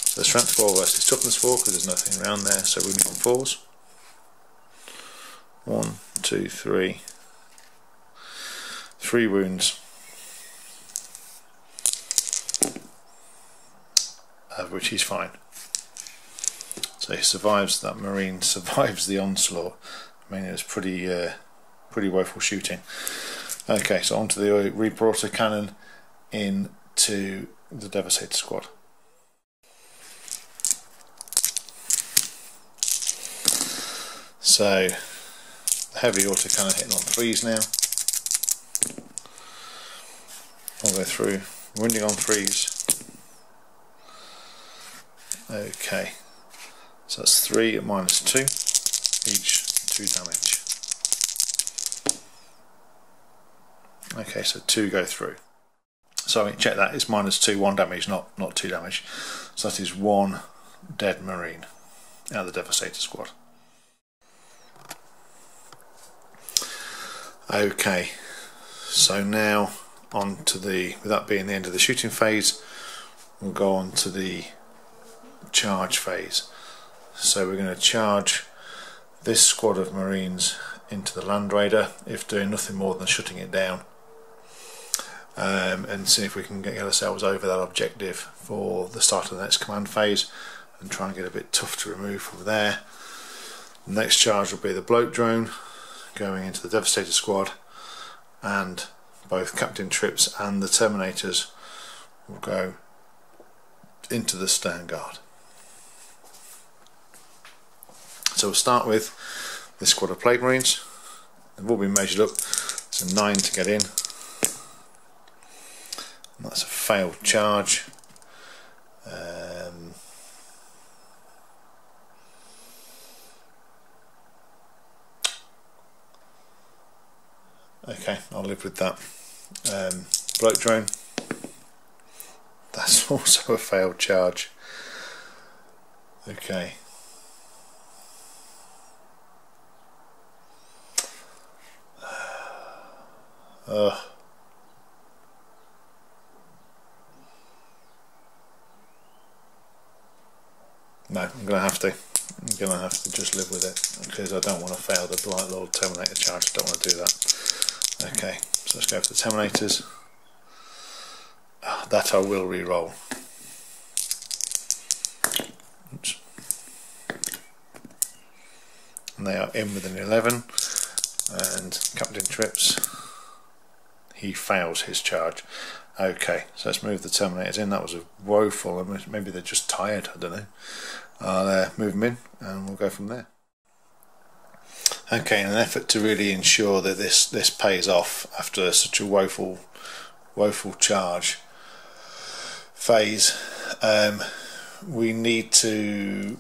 So strength 4 versus toughness 4 because there's nothing around there, so we're on 4s. 1, 2, 3. 3 wounds. Which he's fine. So he survives, that Marine survives the onslaught. I mean, it was pretty woeful shooting. Okay, so onto the Reaper autocannon into the Devastator squad. So heavy autocannon hitting on 3s now. I'll go through wounding on 3s. Okay, so that's 3 at -2, each 2 damage. Okay, so 2 go through. So check that, it's -2, 1 damage, not 2 damage. So that is 1 dead Marine out of the Devastator squad. Okay, so now on to the, with that being the end of the shooting phase, we'll go on to the charge phase. So we're going to charge this squad of Marines into the Land Raider, if doing nothing more than shutting it down, and see if we can get ourselves over that objective for the start of the next command phase, and try and get a bit tough to remove from there. The next charge will be the bloke drone going into the Devastator squad, and both Captain Trips and the Terminators will go into the Stern Guard. So we'll start with this squad of Plague Marines. They've all been measured up. It's a 9 to get in. And that's a failed charge. Okay, I'll live with that. Bloke drone. That's also a failed charge. Okay. No, I'm going to have to just live with it, because I don't want to fail the Blight Lord Terminator charge. I don't want to do that. Okay, so let's go for the Terminators. That I will re-roll. Oops. And they are in with an 11, and Captain Trips, he fails his charge. Okay, so let's move the Terminators in. That was a woeful, maybe they're just tired, I don't know. Move them in and we'll go from there. Okay, in an effort to really ensure that this pays off after such a woeful charge phase, we need to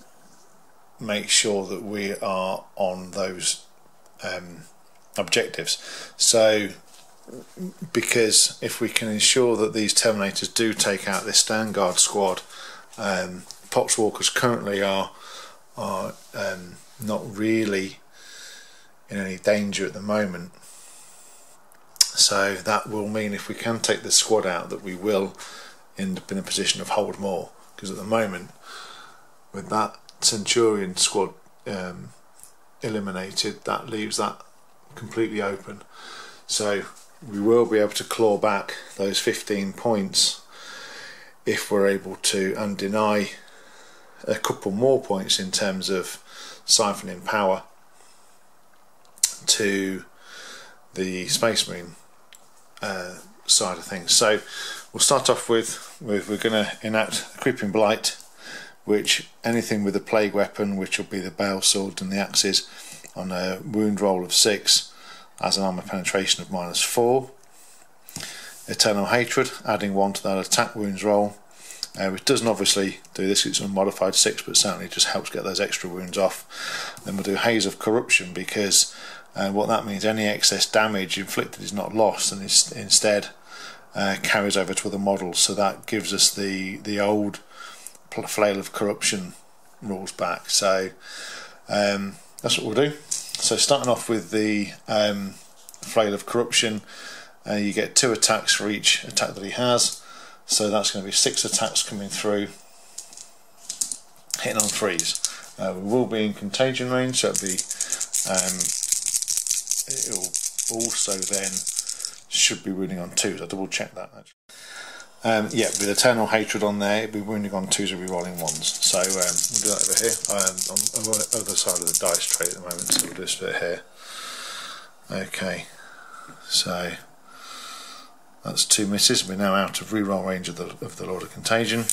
make sure that we are on those objectives. So, because if we can ensure that these Terminators do take out this Stern Guard squad, Poxwalkers currently are not really in any danger at the moment. So that will mean if we can take the squad out, that we will end up in a position of hold more, because at the moment, with that Centurion squad eliminated, that leaves that completely open. So we will be able to claw back those 15 points if we're able to, and deny a couple more points in terms of siphoning power to the Space Marine side of things. So we'll start off with we're going to enact a Creeping Blight, which anything with a plague weapon, which will be the bale sword and the axes, on a wound roll of 6 has an armor penetration of -4. Eternal Hatred, adding 1 to that attack wounds roll, which doesn't obviously do this, it's unmodified 6, but certainly just helps get those extra wounds off. Then we'll do Haze of Corruption, because what that means, any excess damage inflicted is not lost, and instead carries over to other models. So that gives us the old Flail of Corruption rules back. So that's what we'll do. So starting off with the Flail of Corruption, you get 2 attacks for each attack that he has. So that's going to be 6 attacks coming through, hitting on 3s. We will be in contagion range, so it'll also then should be wounding on 2s. I double check that actually. Yeah, with Eternal Hatred on there, it'll be wounding on 2s, it'll be rolling 1s. So we'll do that over here. On the other side of the dice tray at the moment, so we'll just do it here. Okay, so that's 2 misses. We're now out of reroll range of the Lord of Contagion.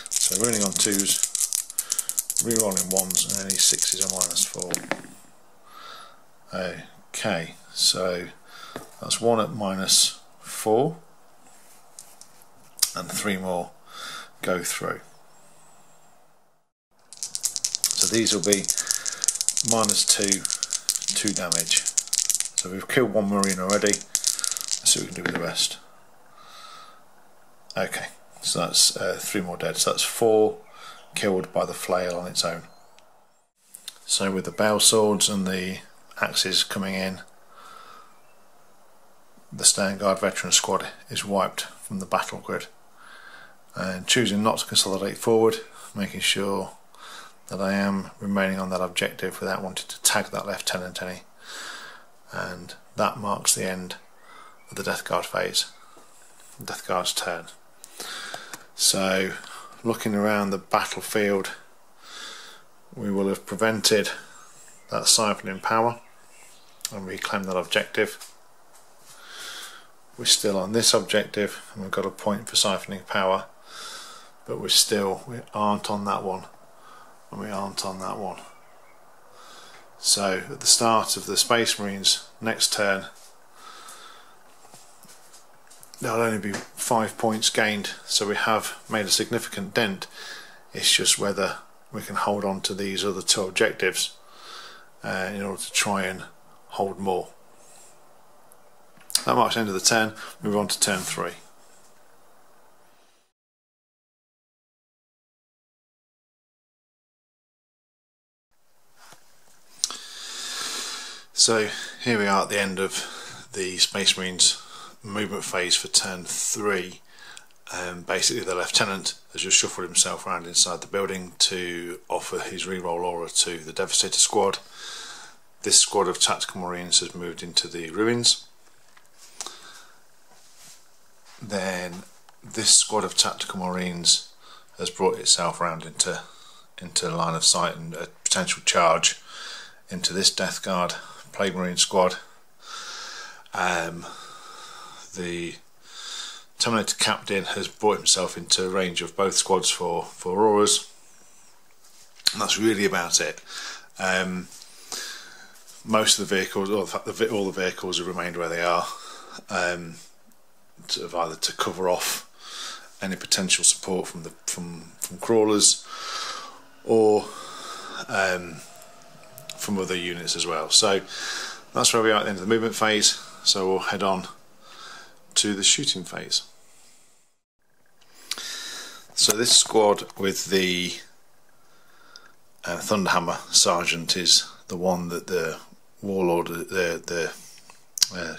So wounding on 2s, rerolling 1s, and any 6s are -4. Okay, so that's 1 at -4. and 3 more go through. So these will be -2 damage. So we've killed 1 marine already. Let's see what we can do with the rest. Okay, so that's 3 more dead. So that's 4 killed by the flail on its own. So with the bale swords and the axes coming in, the Sternguard veteran squad is wiped from the battle grid. And choosing not to consolidate forward, making sure that I am remaining on that objective without wanting to tag that lieutenant any. And that marks the end of the Death Guard phase, the Death Guard's turn. So looking around the battlefield, we will have prevented that siphoning power and reclaimed that objective. We're still on this objective and we've got a point for siphoning power, but we aren't on that one, and we aren't on that one. So at the start of the Space Marines next turn, there'll only be 5 points gained, so we have made a significant dent. It's just whether we can hold on to these other 2 objectives in order to try and hold more. That marks the end of the turn. Move on to turn 3. So here we are at the end of the Space Marines movement phase for turn 3. Basically the lieutenant has just shuffled himself around inside the building to offer his reroll aura to the Devastator squad. This squad of tactical marines has moved into the ruins. Then this squad of tactical marines has brought itself around into line of sight and a potential charge into this Death Guard Plague Marine squad. The Terminator captain has brought himself into range of both squads for auras, and that's really about it. Most of the vehicles, or in fact all the vehicles, have remained where they are, sort of either to cover off any potential support from crawlers or from other units as well. So that's where we are at the end of the movement phase. So we'll head on to the shooting phase. So this squad with the Thunderhammer Sergeant is the one that the Warlord, the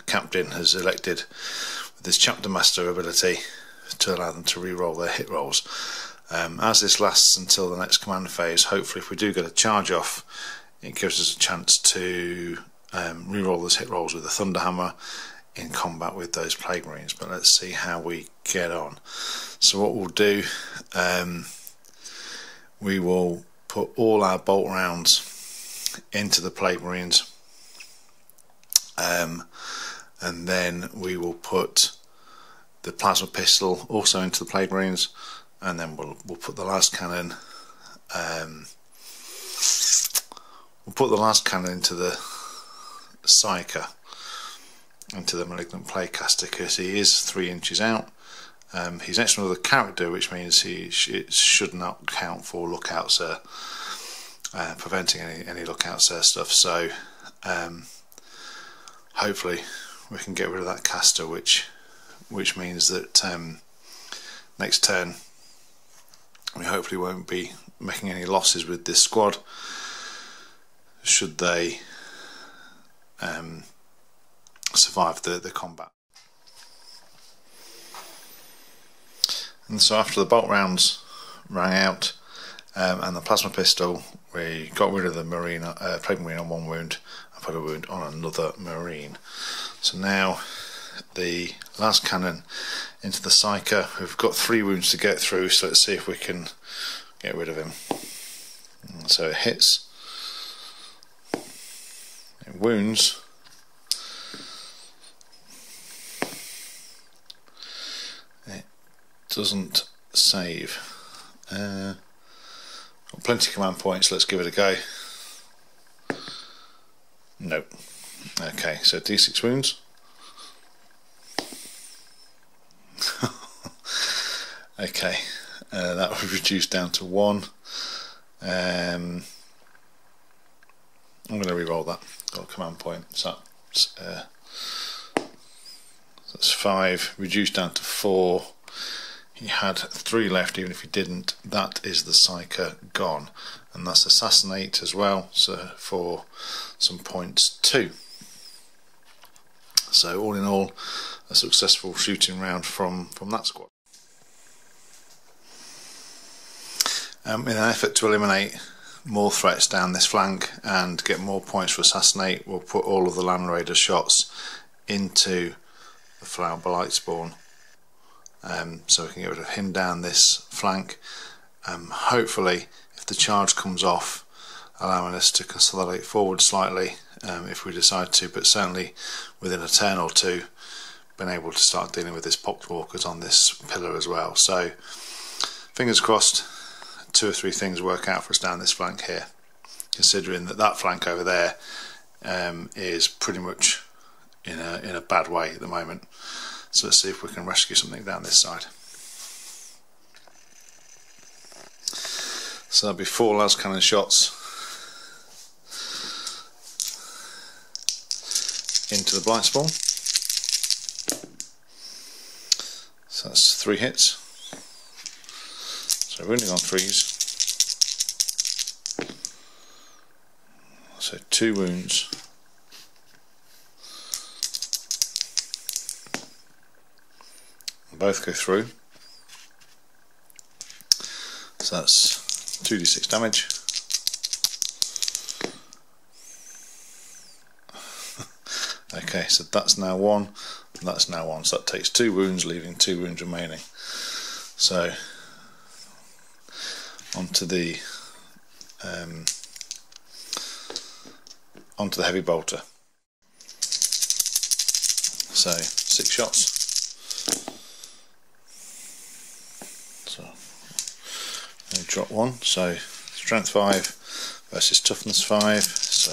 captain, has elected with this Chapter Master ability to allow them to re-roll their hit rolls. As this lasts until the next command phase, hopefully if we do get a charge off, it gives us a chance to re-roll those hit rolls with the Thunderhammer in combat with those Plague Marines. But let's see how we get on. So what we'll do, we will put all our bolt rounds into the Plague Marines, and then we will put the plasma pistol also into the Plague Marines, and then we'll put the last cannon into the Psyker, into the Malignant Plaguecaster, because he is 3 inches out. He's next to another character, which means it should not count for Lookout Sir, preventing any Lookout Sir stuff. So hopefully we can get rid of that caster, which means that next turn we hopefully won't be making any losses with this squad, should they survive the combat. And so after the bolt rounds rang out and the plasma pistol, we got rid of the Plague Marine on 1 wound and put a wound on another Marine. So now the last cannon into the Psyker. We've got 3 wounds to get through, so let's see if we can get rid of him. And so it hits, it wounds, it doesn't save. Plenty of command points, let's give it a go. Nope. Okay, so D6 wounds. Okay, that was reduced down to 1. I'm going to re-roll that. Got a command point. So that's 5, reduced down to 4. He had 3 left, even if he didn't. That is the Psyker gone, and that's Assassinate as well, so for some points too. So all in all, a successful shooting round from that squad. In an effort to eliminate more threats down this flank and get more points for Assassinate, we'll put all of the Land Raider shots into the Flower Blight spawn, so we can get rid of him down this flank. Hopefully, if the charge comes off, allowing us to consolidate forward slightly if we decide to, but certainly within a turn or two, been able to start dealing with this Poxwalkers on this pillar as well. So fingers crossed 2 or 3 things work out for us down this flank here, considering that flank over there is pretty much in a bad way at the moment. So let's see if we can rescue something down this side. So that'll be 4 las cannon shots into the blight spawn. So that's 3 hits. So wounding on 3s. So 2 wounds. Both go through. So that's 2d6 damage. Okay, so that's now 1, and that's now 1. So that takes 2 wounds, leaving 2 wounds remaining. So onto the heavy bolter. So 6 shots. So I drop 1. So strength 5 versus toughness 5. So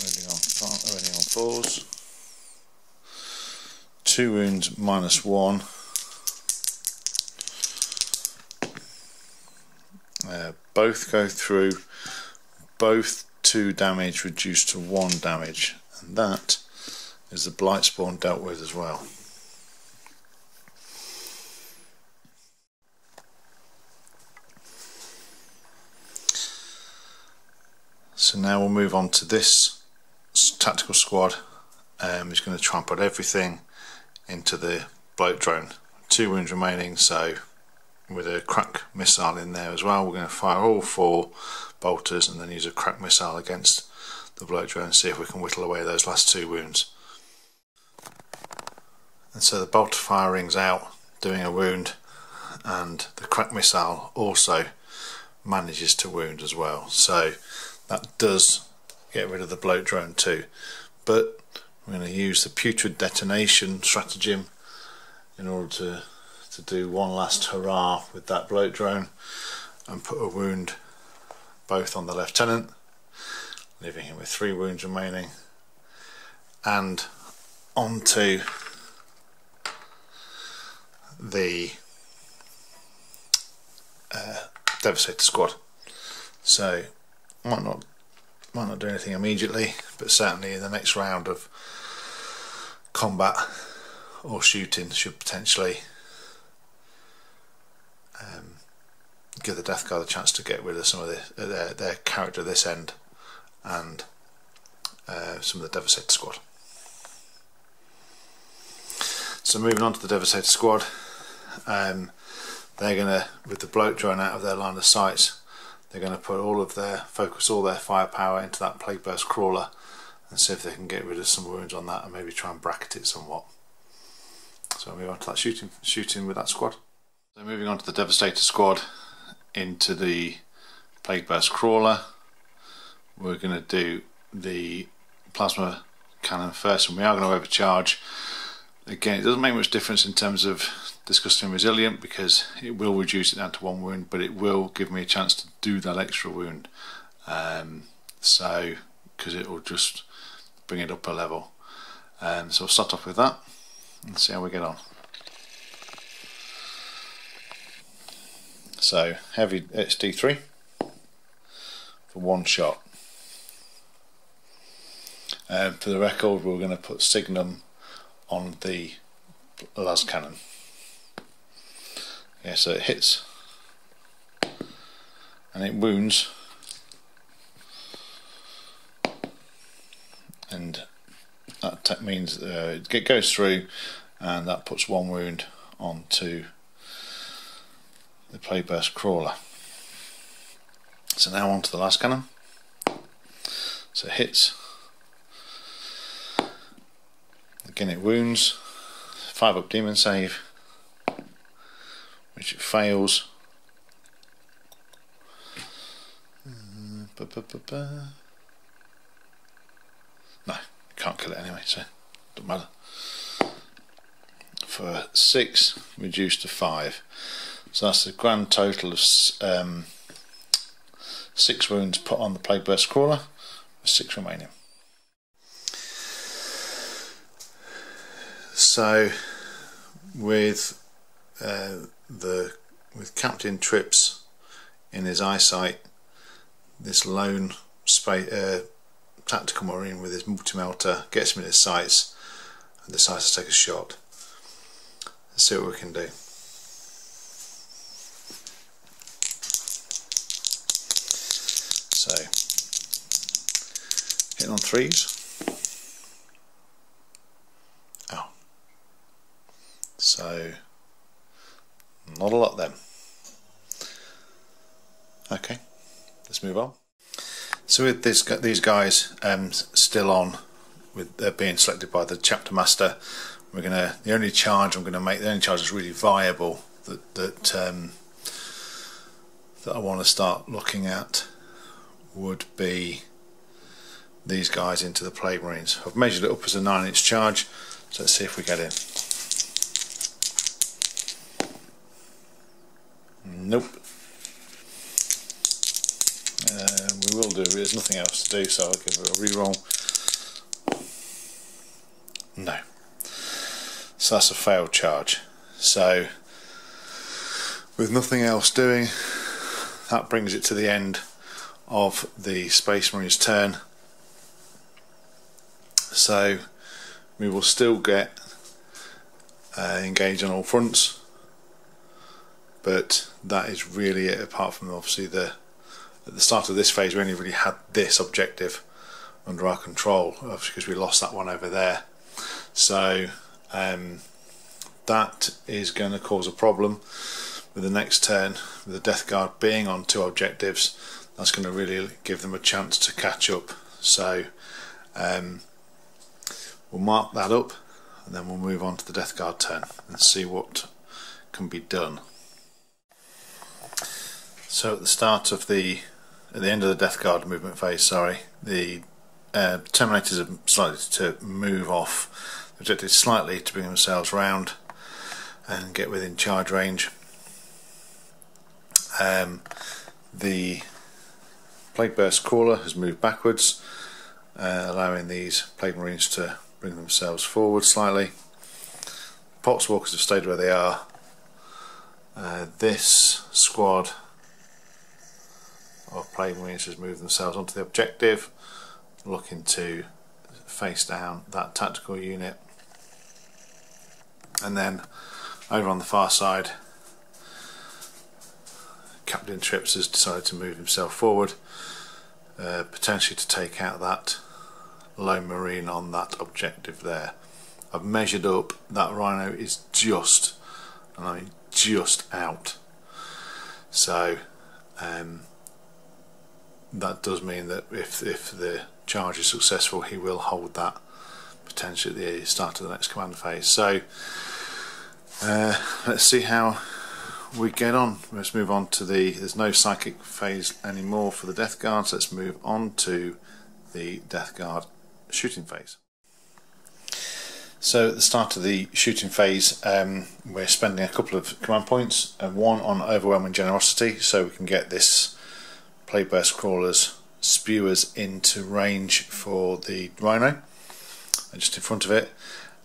wounding on 4s. 2 wounds minus 1. Both go through. Both 2 damage reduced to 1 damage, and that is the blight spawn dealt with as well. So now we'll move on to this tactical squad. He's going to try and put everything into the bloat drone. 2 wounds remaining, so with a crack missile in there as well, we're going to fire all 4 bolters and then use a crack missile against the bloat drone and see if we can whittle away those last 2 wounds. And so the bolter fire rings out, doing a wound, and the crack missile also manages to wound as well. So that does get rid of the bloat drone too. But we're going to use the putrid detonation stratagem in order to do one last hurrah with that bloat drone and put a wound both on the lieutenant, leaving him with 3 wounds remaining, and onto the Devastator squad. So might not do anything immediately, but certainly in the next round of combat or shooting should potentially give the Death Guard a chance to get rid of some of their character this end and some of the Devastator squad. So moving on to the Devastator squad, they're going to, with the bloat drone out of their line of sight, they're going to put focus all their firepower into that Plague Burst crawler and see if they can get rid of some wounds on that and maybe try and bracket it somewhat. So we'll move on to that shooting with that squad. So moving on to the Devastator squad, into the Plague Burst crawler, we're going to do the plasma cannon first, and we are going to overcharge. Again, it doesn't make much difference in terms of disgusting resilient because it will reduce it down to 1 wound, but it will give me a chance to do that extra wound. So because it will just bring it up a level. So we'll start off with that and see how we get on. So heavy XD3 for one shot. For the record, we're going to put Signum on the las cannon. Yeah, so it hits and it wounds, and that means it goes through, and that puts one wound onto the Plagueburst Crawler. So now onto the las cannon. So it hits. Again it wounds. 5-up demon save, which it fails. No, can't kill it anyway, so doesn't matter. For 6, reduced to 5. So that's the grand total of 6 wounds put on the Plagueburst Crawler, with 6 remaining. So with Captain Trips in his eyesight, this lone tactical marine with his multi-melter gets him in his sights and decides to take a shot. Let's see what we can do. So hitting on 3s. Oh, so not a lot then. Okay, let's move on. So with these guys still on, with being selected by the chapter master, we're gonna the only charge that's really viable that I want to start looking at would be these guys into the Plague Marines. I've measured it up as a 9-inch charge, so let's see if we get in. Nope. We will do, there's nothing else to do, so I'll give it a reroll. No. So that's a failed charge. So with nothing else doing, that brings it to the end of the Space Marine's turn. So we will still get engaged on all fronts, but that is really it, apart from obviously at the start of this phase we only really had this objective under our control, obviously because we lost that one over there. So that is going to cause a problem with the next turn, with the Death Guard being on 2 objectives. That's going to really give them a chance to catch up. So we'll mark that up, and then we'll move on to the Death Guard turn and see what can be done. So at the end of the Death Guard movement phase, the Terminators have decided to move off the objective slightly to bring themselves round and get within charge range. The Plagueburst Crawler has moved backwards, allowing these Plague Marines to bring themselves forward slightly. Poxwalkers have stayed where they are. This squad of Plague Marines has moved themselves onto the objective, looking to face down that tactical unit. And then over on the far side, Captain Trips has decided to move himself forward, potentially to take out that lone marine on that objective there. I've measured up, that rhino is just, and I mean just out. So that does mean that if the charge is successful, he will hold that potentially at the start of the next command phase. So let's see how we get on. Let's move on to there's no psychic phase anymore for the Death Guard, so let's move on to the Death Guard shooting phase. So at the start of the shooting phase, we're spending a couple of command points, one on overwhelming generosity, so we can get this Plagueburst Crawler's spewers into range for the Rhino, just in front of it,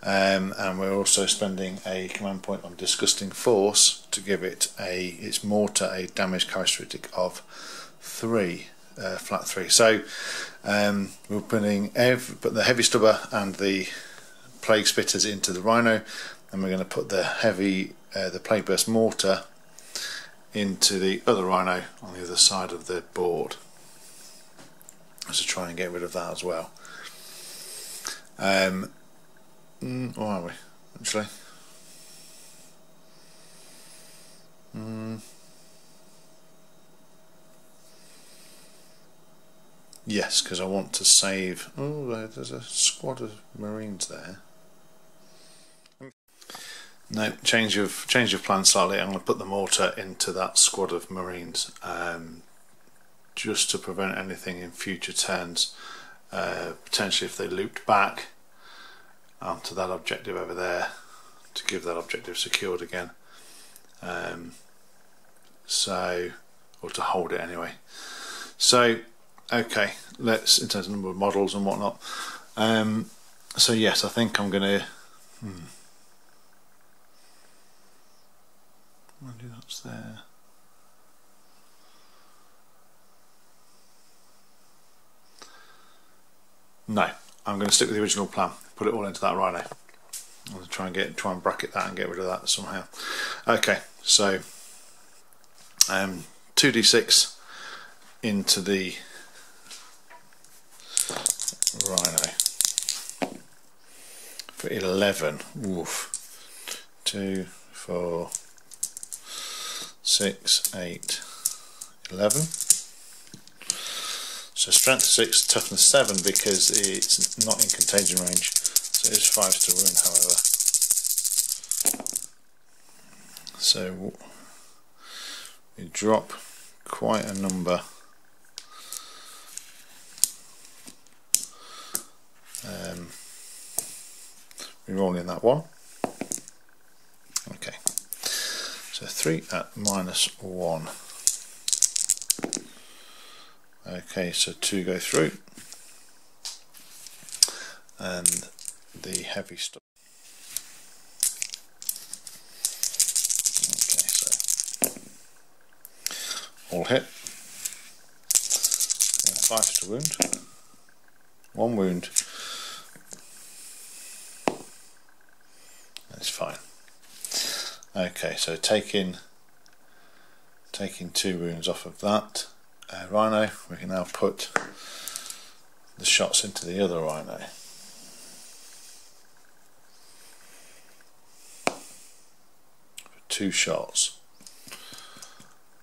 and we're also spending a command point on Disgusting Force to give its mortar a damage characteristic of 3, flat 3. So we're putting the heavy stubber and the plague spitters into the rhino, and we're going to put the plague burst mortar into the other rhino on the other side of the board, to try and get rid of that as well. Or are we actually? Yes, because I want to save. Oh, there's a squad of Marines there. No, change of plan slightly. I'm going to put the mortar into that squad of Marines, just to prevent anything in future turns. Potentially, if they looped back onto that objective over there, to give that objective secured again. Or to hold it anyway. So, okay, let's, in terms of number of models and whatnot. So yes, I think I'm going to. That's there. No, I'm going to stick with the original plan. Put it all into that rhino. I'm going to try and bracket that and get rid of that somehow. Okay, so 2d6 into the rhino for 11. Oof. 2, 4, 6, 8, 11. So strength 6, toughness 7, because it's not in contagion range. So it's 5 to wound, however. So we drop quite a number. Re-rolling that one. Okay. So 3 at -1. Okay, so 2 go through, and the heavy stuff. Okay, so all hit. 5 to wound. 1 wound. That's fine. Okay, so taking 2 wounds off of that rhino, we can now put the shots into the other rhino. For 2 shots.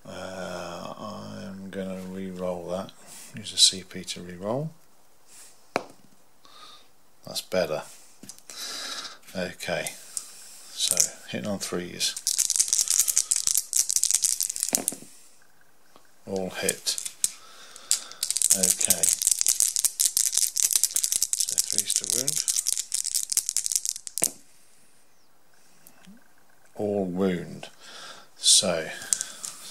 I'm going to re-roll that. Use a CP to re-roll. That's better. Okay, so hitting on 3s. All hit. Okay, so 3s to wound. All wound. So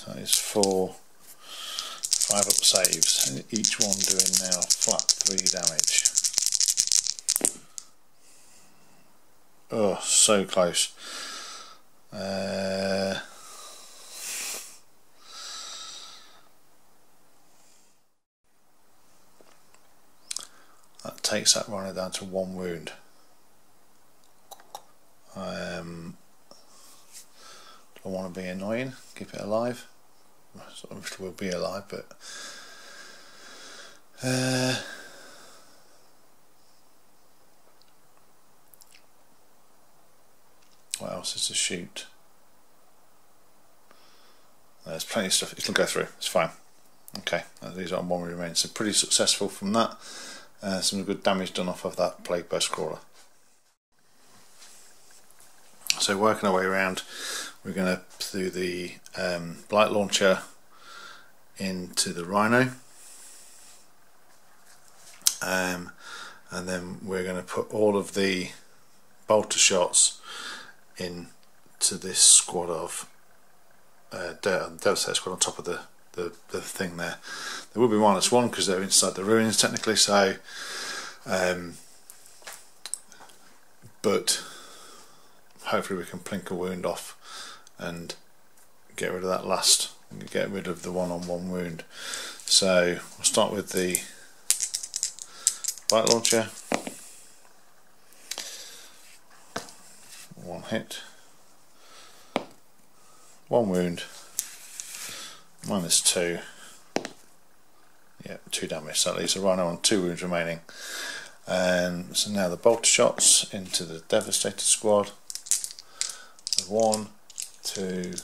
that is 4, 5 up saves, and each one doing now flat 3 damage. Oh, so close. That takes that rhino down to 1 wound. Do I want to be annoying? Keep it alive? It will be alive, but what else is to shoot? There's plenty of stuff. It'll go through. It's fine. Okay, these are on 1 remain. So pretty successful from that. Some good damage done off of that plague burst crawler. So working our way around, we're going to do the blight launcher into the rhino, and then we're going to put all of the bolter shots into this squad of Devastator squad on top of the thing there. There will be -1 because they're inside the ruins technically, so but hopefully we can plink a wound off and get rid of that last, get rid of the one-on-one wound. So we'll start with the light launcher. One hit, one wound, -2. Yeah, 2 damage. So that leaves the rhino on 2 wounds remaining. And so now the bolter shots into the devastated squad. 1, 2,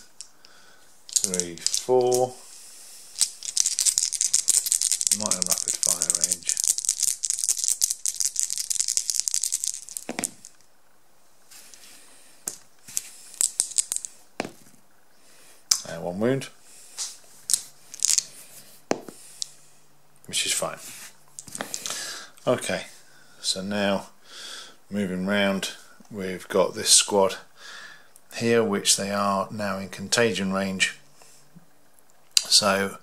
3, 4. Not in rapid fire range. And 1 wound, which is fine. Okay, so now moving round, we've got this squad here, which they are now in contagion range, so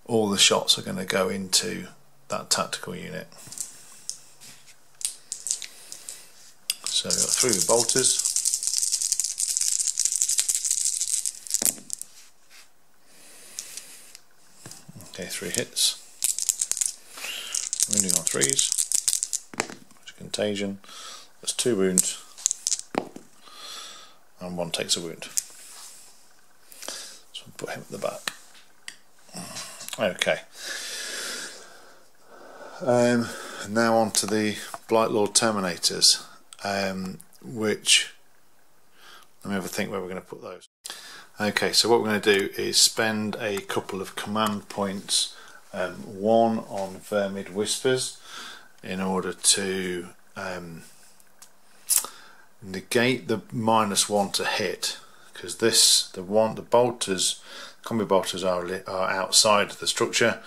all the shots are going to go into that tactical unit. So we've got 3 with bolters. Okay, 3 hits. Wounding on 3s. Which is contagion. That's 2 wounds. And 1 takes a wound. So we'll put him at the back. Okay. Now on to the Blightlord Terminators, which, let me have a think where we're going to put those. Okay, so what we're going to do is spend a couple of command points, one on Vermid Whispers, in order to negate the -1 to hit, because the bolters, combi bolters are outside the structure,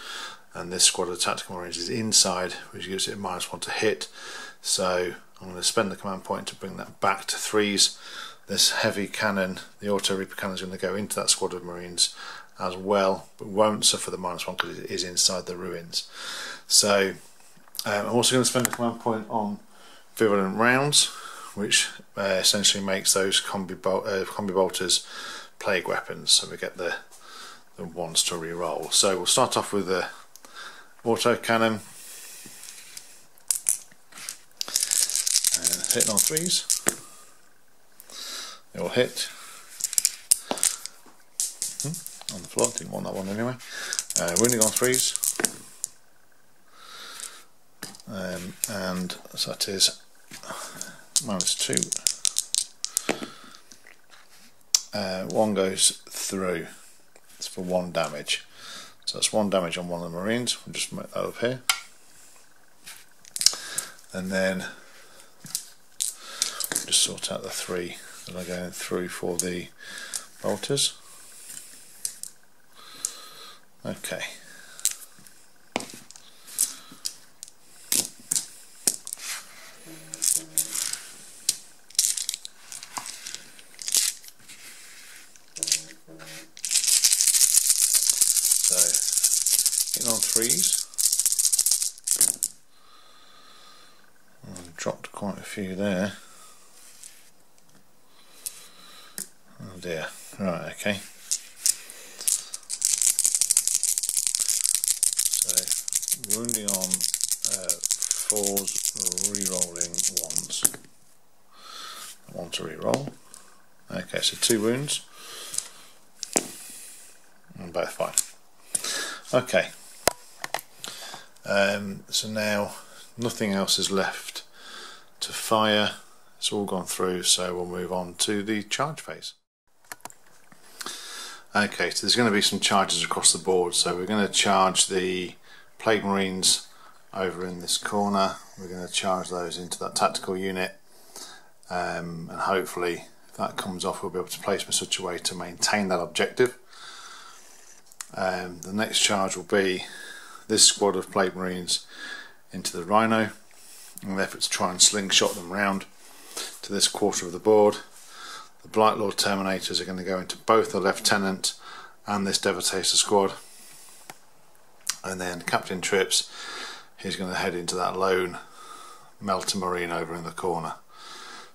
and this squad of tactical marines is inside, which gives it a -1 to hit. So I'm going to spend the command point to bring that back to 3s. This heavy cannon, the auto reaper cannon, is going to go into that squad of marines as well, but won't suffer the -1 because it is inside the ruins. So I'm also going to spend a command point on virulent rounds, which essentially makes those combi bolters plague weapons, so we get the ones to re-roll. So we'll start off with the auto cannon, and hitting on 3s. It will hit on the floor. Didn't want that one anyway. Wounding on 3s, and so that is -2. 1 goes through. It's for 1 damage. So that's 1 damage on one of the marines. We'll just make that up here, and then we'll just sort out the 3 that are going through for the bolters. Okay. So, in on 3s. I've dropped quite a few there. Oh dear. Right, okay. So, wounding on 4s, re-rolling 1s. 1 to re-roll. Okay, so 2 wounds. And both fine. Okay. So now nothing else is left to fire. It's all gone through, so we'll move on to the charge phase. Okay, so there's going to be some charges across the board. So we're going to charge the Plague Marines over in this corner. We're going to charge those into that tactical unit, and hopefully if that comes off we'll be able to place them in such a way to maintain that objective. The next charge will be this squad of Plague Marines into the Rhino, in an effort to try and slingshot them round to this quarter of the board. The Blightlord Terminators are going to go into both the Lieutenant and this Devastator squad, and then Captain Trips, he's going to head into that lone Melter Marine over in the corner.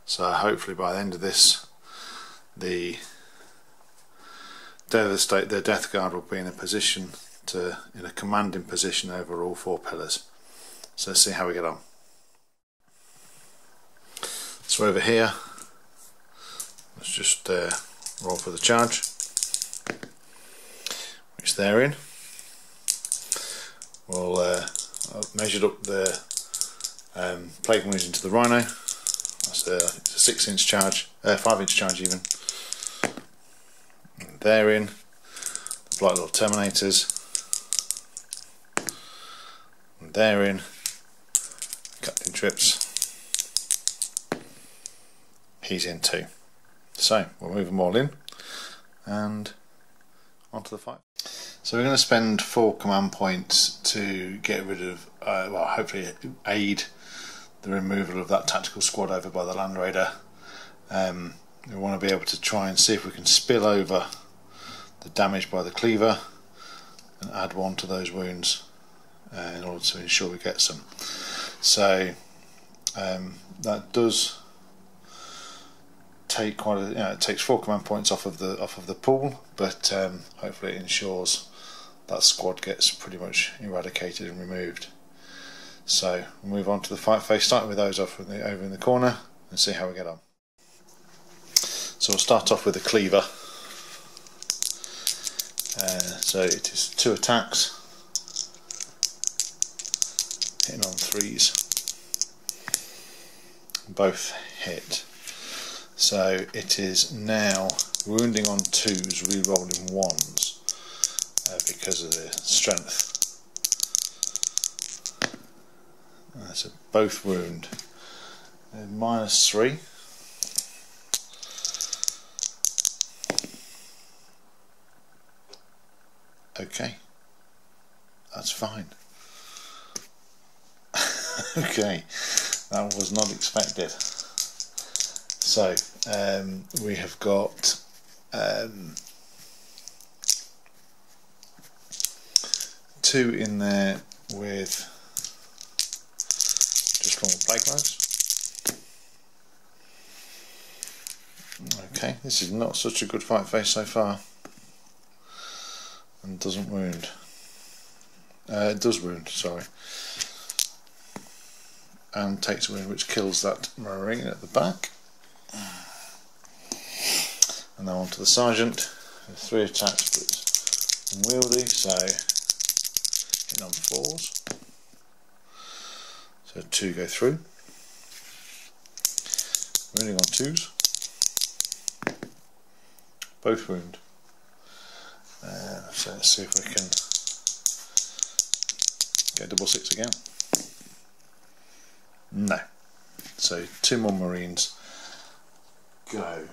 So hopefully by the end of this, the Death Guard will be in a position in a commanding position over all 4 pillars. So let's see how we get on. So over here, let's just roll for the charge, which they're in. We'll I've measured up the plague marines into the Rhino. It's a 6-inch charge, 5-inch charge even. And they're in. The Blight Lord Terminators. And they're in. Captain Trips. He's in too. So we'll move them all in and onto the fight. So we're going to spend 4 command points to get rid of, well, hopefully aid the removal of that tactical squad over by the Land Raider. We want to be able to try and see if we can spill over the damage by the cleaver and add 1 to those wounds in order to ensure we get some. So that does take quite a, it takes 4 command points off of the pool, but hopefully it ensures that squad gets pretty much eradicated and removed. So we'll move on to the fight phase, starting with those over in the corner, and see how we get on. So we'll start off with the cleaver. So it is 2 attacks, hitting on 3s, both hit. So it is now wounding on 2s, re-rolling 1s because of the strength. So both wound. -3. Okay, that's fine. Okay, that was not expected. So we have got 2 in there with just normal plague knives. Okay, this is not such a good fight phase so far, and doesn't wound. It does wound, sorry, and takes a wound which kills that Marine at the back. And now on to the Sergeant with 3 attacks, but it's unwieldy, so hitting on 4s. So 2 go through. Wounding on 2s. Both wound. So let's see if we can get double 6 again. No. So 2 more Marines. Go.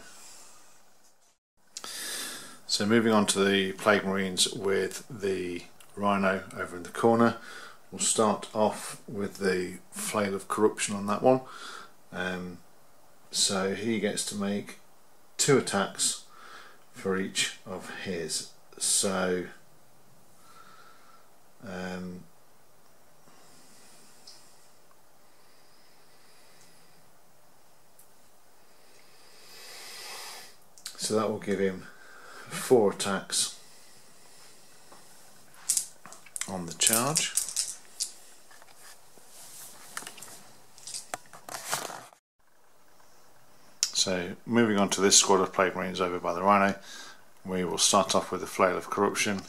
So moving on to the Plague Marines with the Rhino over in the corner. We'll start off with the Flail of Corruption on that one. So he gets to make 2 attacks for each of his. So so that will give him 4 attacks on the charge. So moving on to this squad of Plague Marines over by the Rhino, we will start off with the Flail of Corruption,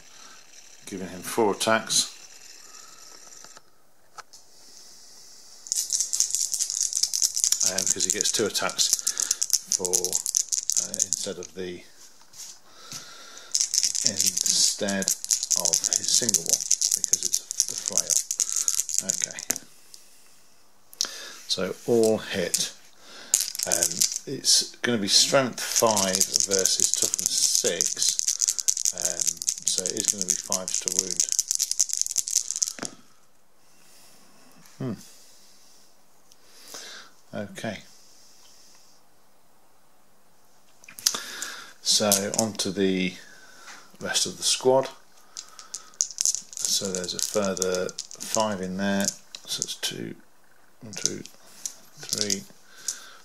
giving him 4 attacks. Because he gets 2 attacks for instead of his single one, because it's the flail. Okay, so all hit. It's going to be strength 5 versus toughness 6, so it is going to be 5s to wound. Okay, so on to the rest of the squad. So there's a further 5 in there, so it's 2, 1, 2, 3,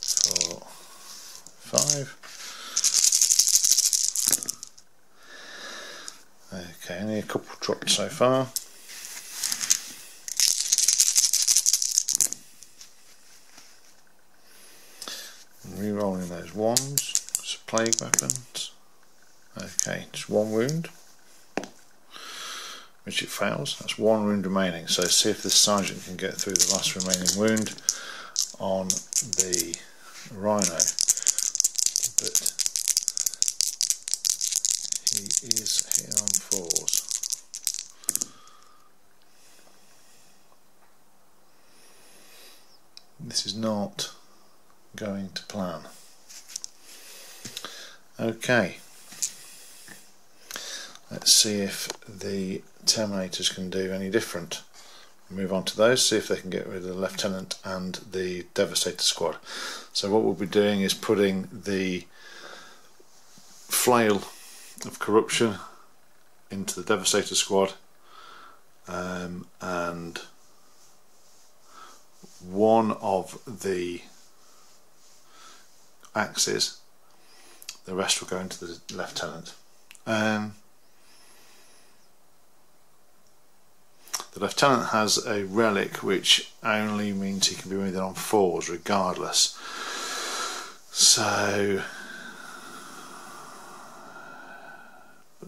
4, 4, 5. Okay, only a couple dropped so far. Re-rolling those ones. It's plague weapons. Okay, just one wound, which it fails. That's one wound remaining. So see if the sergeant can get through the last remaining wound on the rhino. But he is hitting on 4s. This is not going to plan. Okay, let's see if the Terminators can do any different. Move on to those, see if they can get rid of the Lieutenant and the Devastator squad. So what we'll be doing is putting the Flail of Corruption into the Devastator squad, and one of the axes, the rest will go into the Lieutenant. The Lieutenant has a relic which only means he can be within on 4s regardless. So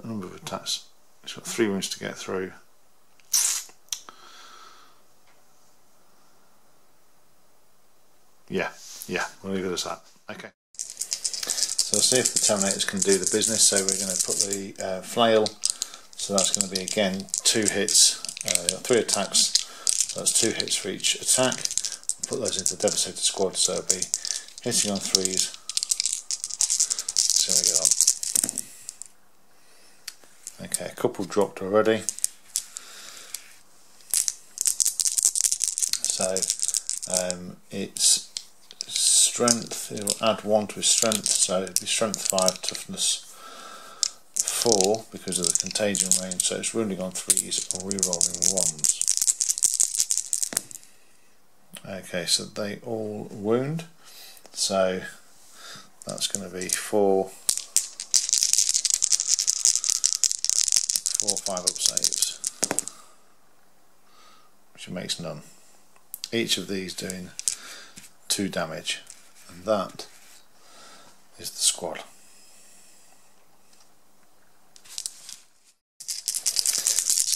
a number of attacks. He's got 3 wounds to get through. Yeah, we'll leave it as that. Okay. So let's see if the Terminators can do the business. So we're going to put the flail. So that's going to be again 2 hits. 3 attacks. So that's 2 hits for each attack. We'll put those into the Devastator squad. So it'll be hitting on 3s. See how we get on. Okay, a couple dropped already. So it's strength, it'll add 1 to his strength, so it'll be strength 5, toughness 4 because of the contagion range, so it's wounding on 3s or re-rolling 1s. Okay, so they all wound, so that's going to be 4 5 up saves, which makes none. Each of these doing 2 damage, and that is the squad.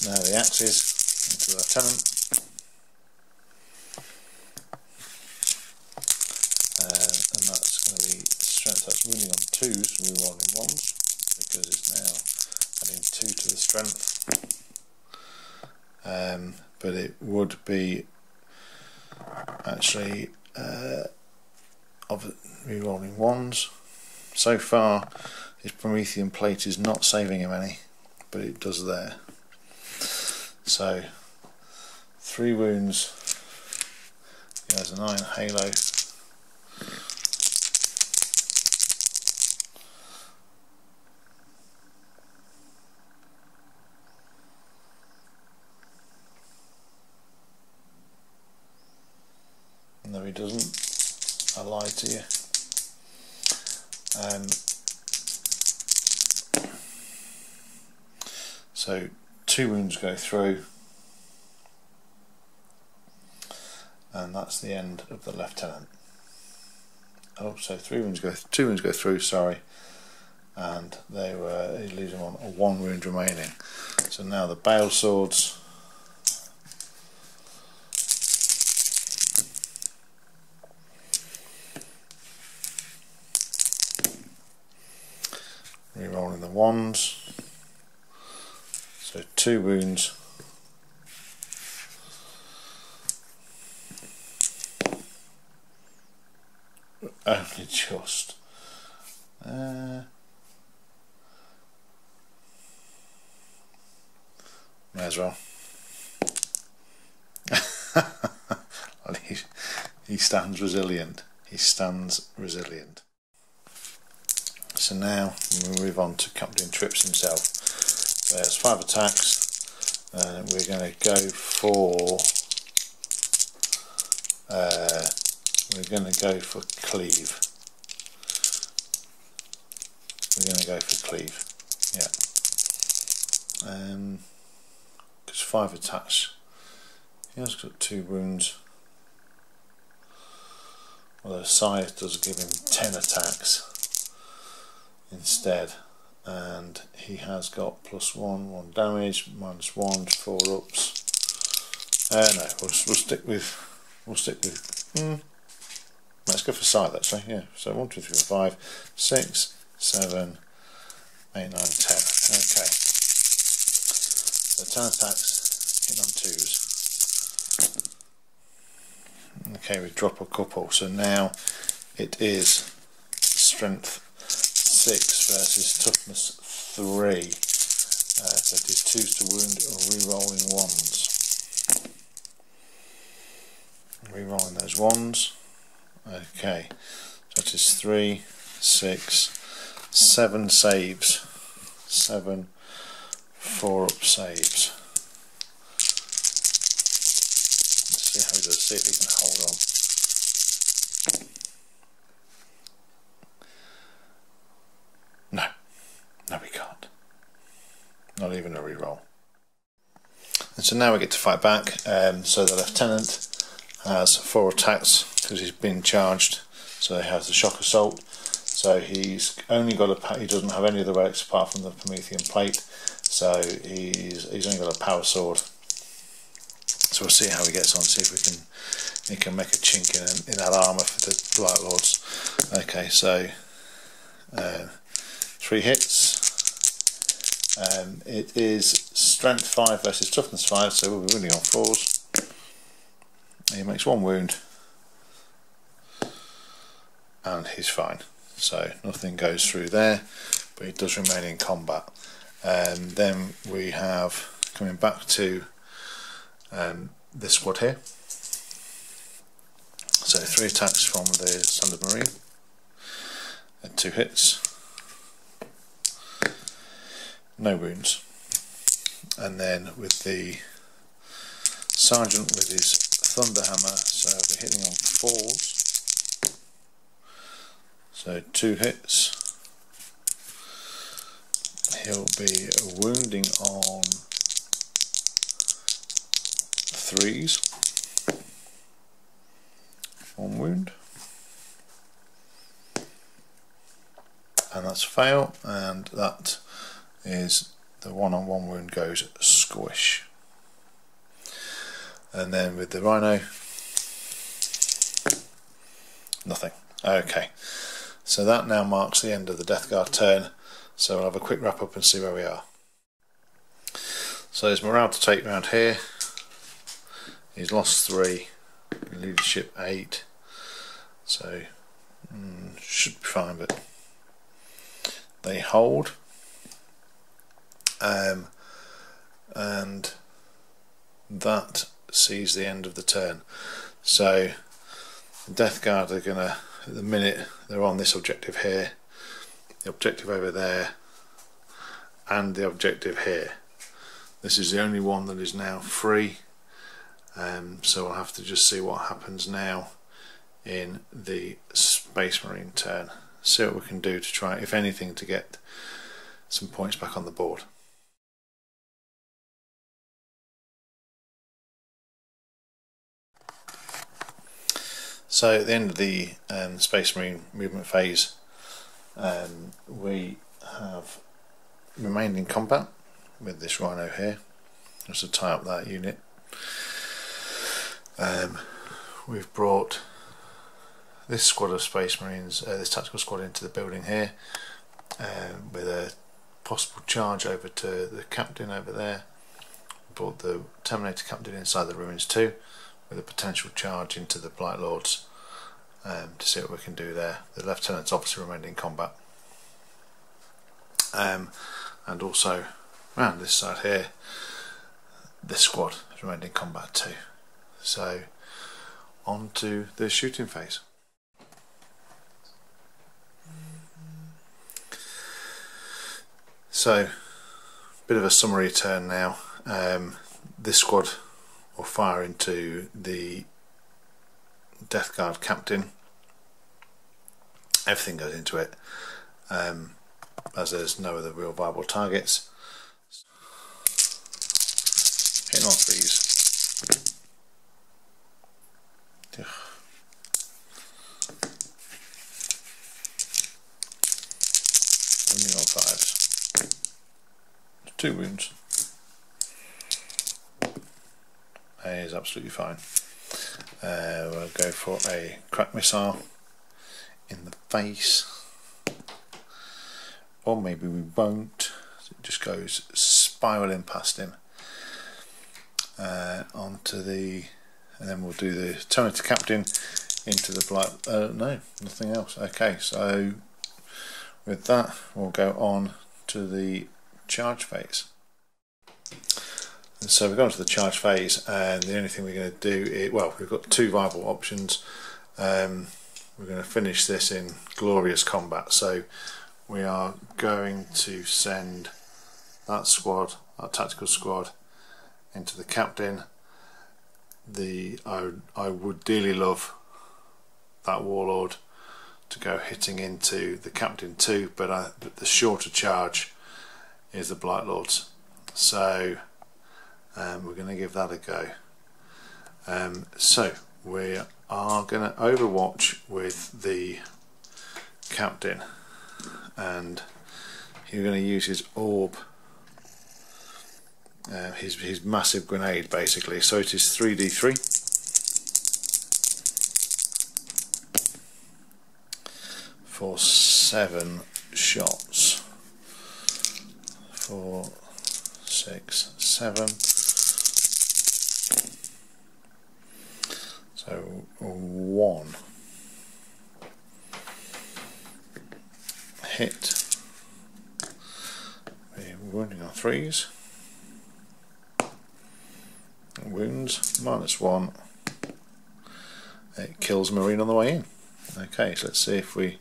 Now the axes into the Lieutenant, and that's going to be strength. That's wounding on 2s, re-rolling 1s because it's now adding 2 to the strength. But it would be actually of re-rolling 1s. So far his Promethean plate is not saving him any, but it does there. So 3 wounds, he has an iron halo. No, he doesn't. I lied to you. So 2 wounds go through, and that's the end of the Lieutenant. Oh, so 2 wounds go through. Sorry, and they were losing on a 1 wound remaining. So now the Bale Swords. Re-rolling the 1s, so 2 wounds, only just, may as well. He stands resilient. He stands resilient. So now we'll move on to Captain Trips himself. There's 5 attacks. We're going to go for we're going to go for cleave. We're going to go for cleave, yeah. Because 5 attacks. He has got 2 wounds. Well, the scythe does give him 10 attacks instead, and he has got +1 damage, -1 4 ups. No, we'll stick with let's go for scythe actually. Yeah, so 1 2 3 4 5 6 7 8 9 10. Okay, so 10 attacks, hit on 2s. Okay, we drop a couple, so now it is strength 6 versus toughness 3. So it is 2s to wound or re-rolling 1s. Re-rolling those 1s. Okay, so it is 3, 6, 7 saves. 7 4-up saves. Let's see how he does, see if he can hold on. No, we can't. Not even a reroll. And so now we get to fight back. So the lieutenant has 4 attacks because he's been charged. So he has the shock assault. So he's only got a. He doesn't have any of the relics apart from the Promethean plate. So he's only got a power sword. So we'll see how he gets on. See if he can make a chink in that armour for the Blight Lords. Okay, so 3 hits. It is strength 5 versus toughness 5, so we'll be winning on 4s. He makes 1 wound, and he's fine. So nothing goes through there, but he does remain in combat. Then we have, coming back to this squad here. So 3 attacks from the Standard Marine, and 2 hits. No wounds. And then with the sergeant with his thunderhammer, so I'll be hitting on 4s. So 2 hits. He'll be wounding on 3s. 1 wound. And that's a fail, and that is the 1-on-1 wound goes squish. And then with the rhino, nothing. Okay, so that now marks the end of the Death Guard turn. So we'll have a quick wrap up and see where we are. So there's morale to take round here. He's lost 3, leadership 8, so should be fine, but they hold. And that sees the end of the turn. So the Death Guard are gonna, at the minute, they're on this objective here, the objective over there, and the objective here. This is the only one that is now free, so we'll have to just see what happens now in the Space Marine turn. See what we can do to try, if anything, to get some points back on the board. So at the end of the Space Marine movement phase, we have remained in combat with this rhino here, just to tie up that unit. We've brought this squad of Space Marines, this tactical squad, into the building here, with a possible charge over to the captain over there. Brought the Terminator captain inside the ruins too, with a potential charge into the Blight Lords, to see what we can do there. The lieutenant's obviously remained in combat, and also around this side here, this squad has remained in combat too. So on to the shooting phase. So, bit of a summary turn now. This squad will fire into the Death Guard captain. Everything goes into it, as there's no other real viable targets. Hitting on 3s. Only on 5s. 2 wounds. That is absolutely fine. We'll go for a crack missile in the face, or maybe we won't. It just goes spiraling past him onto the, and then we'll do the turn to captain into the blight. No, nothing else. Okay, so with that we'll go on to the charge phase. And so we've gone to the charge phase, and the only thing we're going to do is, well, we've got 2 viable options. We're going to finish this in glorious combat, so we are going to send that squad, our tactical squad, into the captain. I would dearly love that warlord to go hitting into the captain too, but the shorter charge is the blight lords, so we're going to give that a go. So we are going to overwatch with the captain, and he's going to use his orb, his massive grenade basically. So it is 3d3 for 7 shots. 4, 6, 7. So 1 hit. We're wounding on 3s. Wounds -1. It kills Marine on the way in. Okay, so let's see if we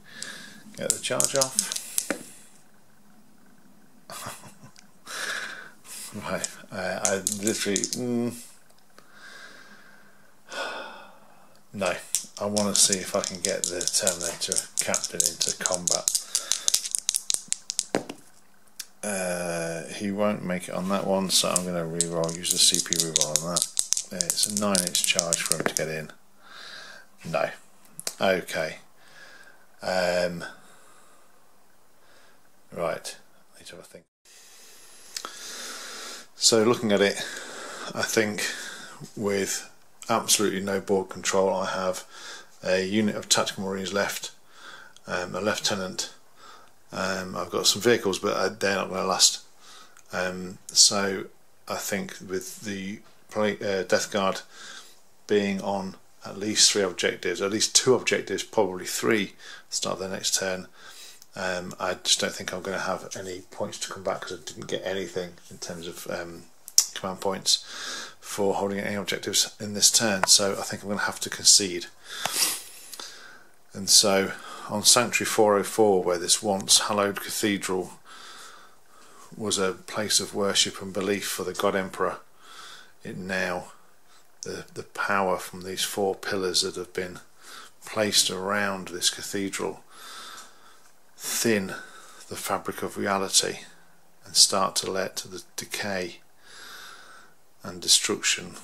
get the charge off. Right, I literally no, I want to see if I can get the Terminator captain into combat. He won't make it on that one, so I'm going to reroll, use the CP reroll on that. It's a 9-inch charge for him to get in. No. Okay. Right, I need to have a think. So looking at it, I think with absolutely no board control, I have a unit of tactical marines left, a lieutenant. I've got some vehicles, but they're not going to last. So I think with the Death Guard being on at least 3 objectives, at least 2 objectives, probably 3, start the next turn, I just don't think I'm going to have any points to come back, because I didn't get anything in terms of command points for holding any objectives in this turn, so I think I'm going to have to concede. And so on Sanctuary 404, where this once hallowed cathedral was a place of worship and belief for the God Emperor, it now, the power from these 4 pillars that have been placed around this cathedral thin the fabric of reality and start to let the decay and destruction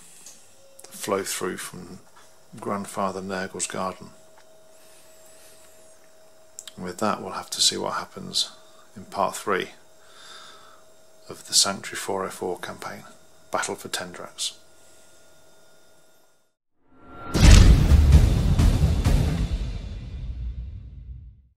flow through from Grandfather Nurgle's garden. And with that, we'll have to see what happens in part 3 of the Sanctuary 404 campaign, Battle for Tendrax.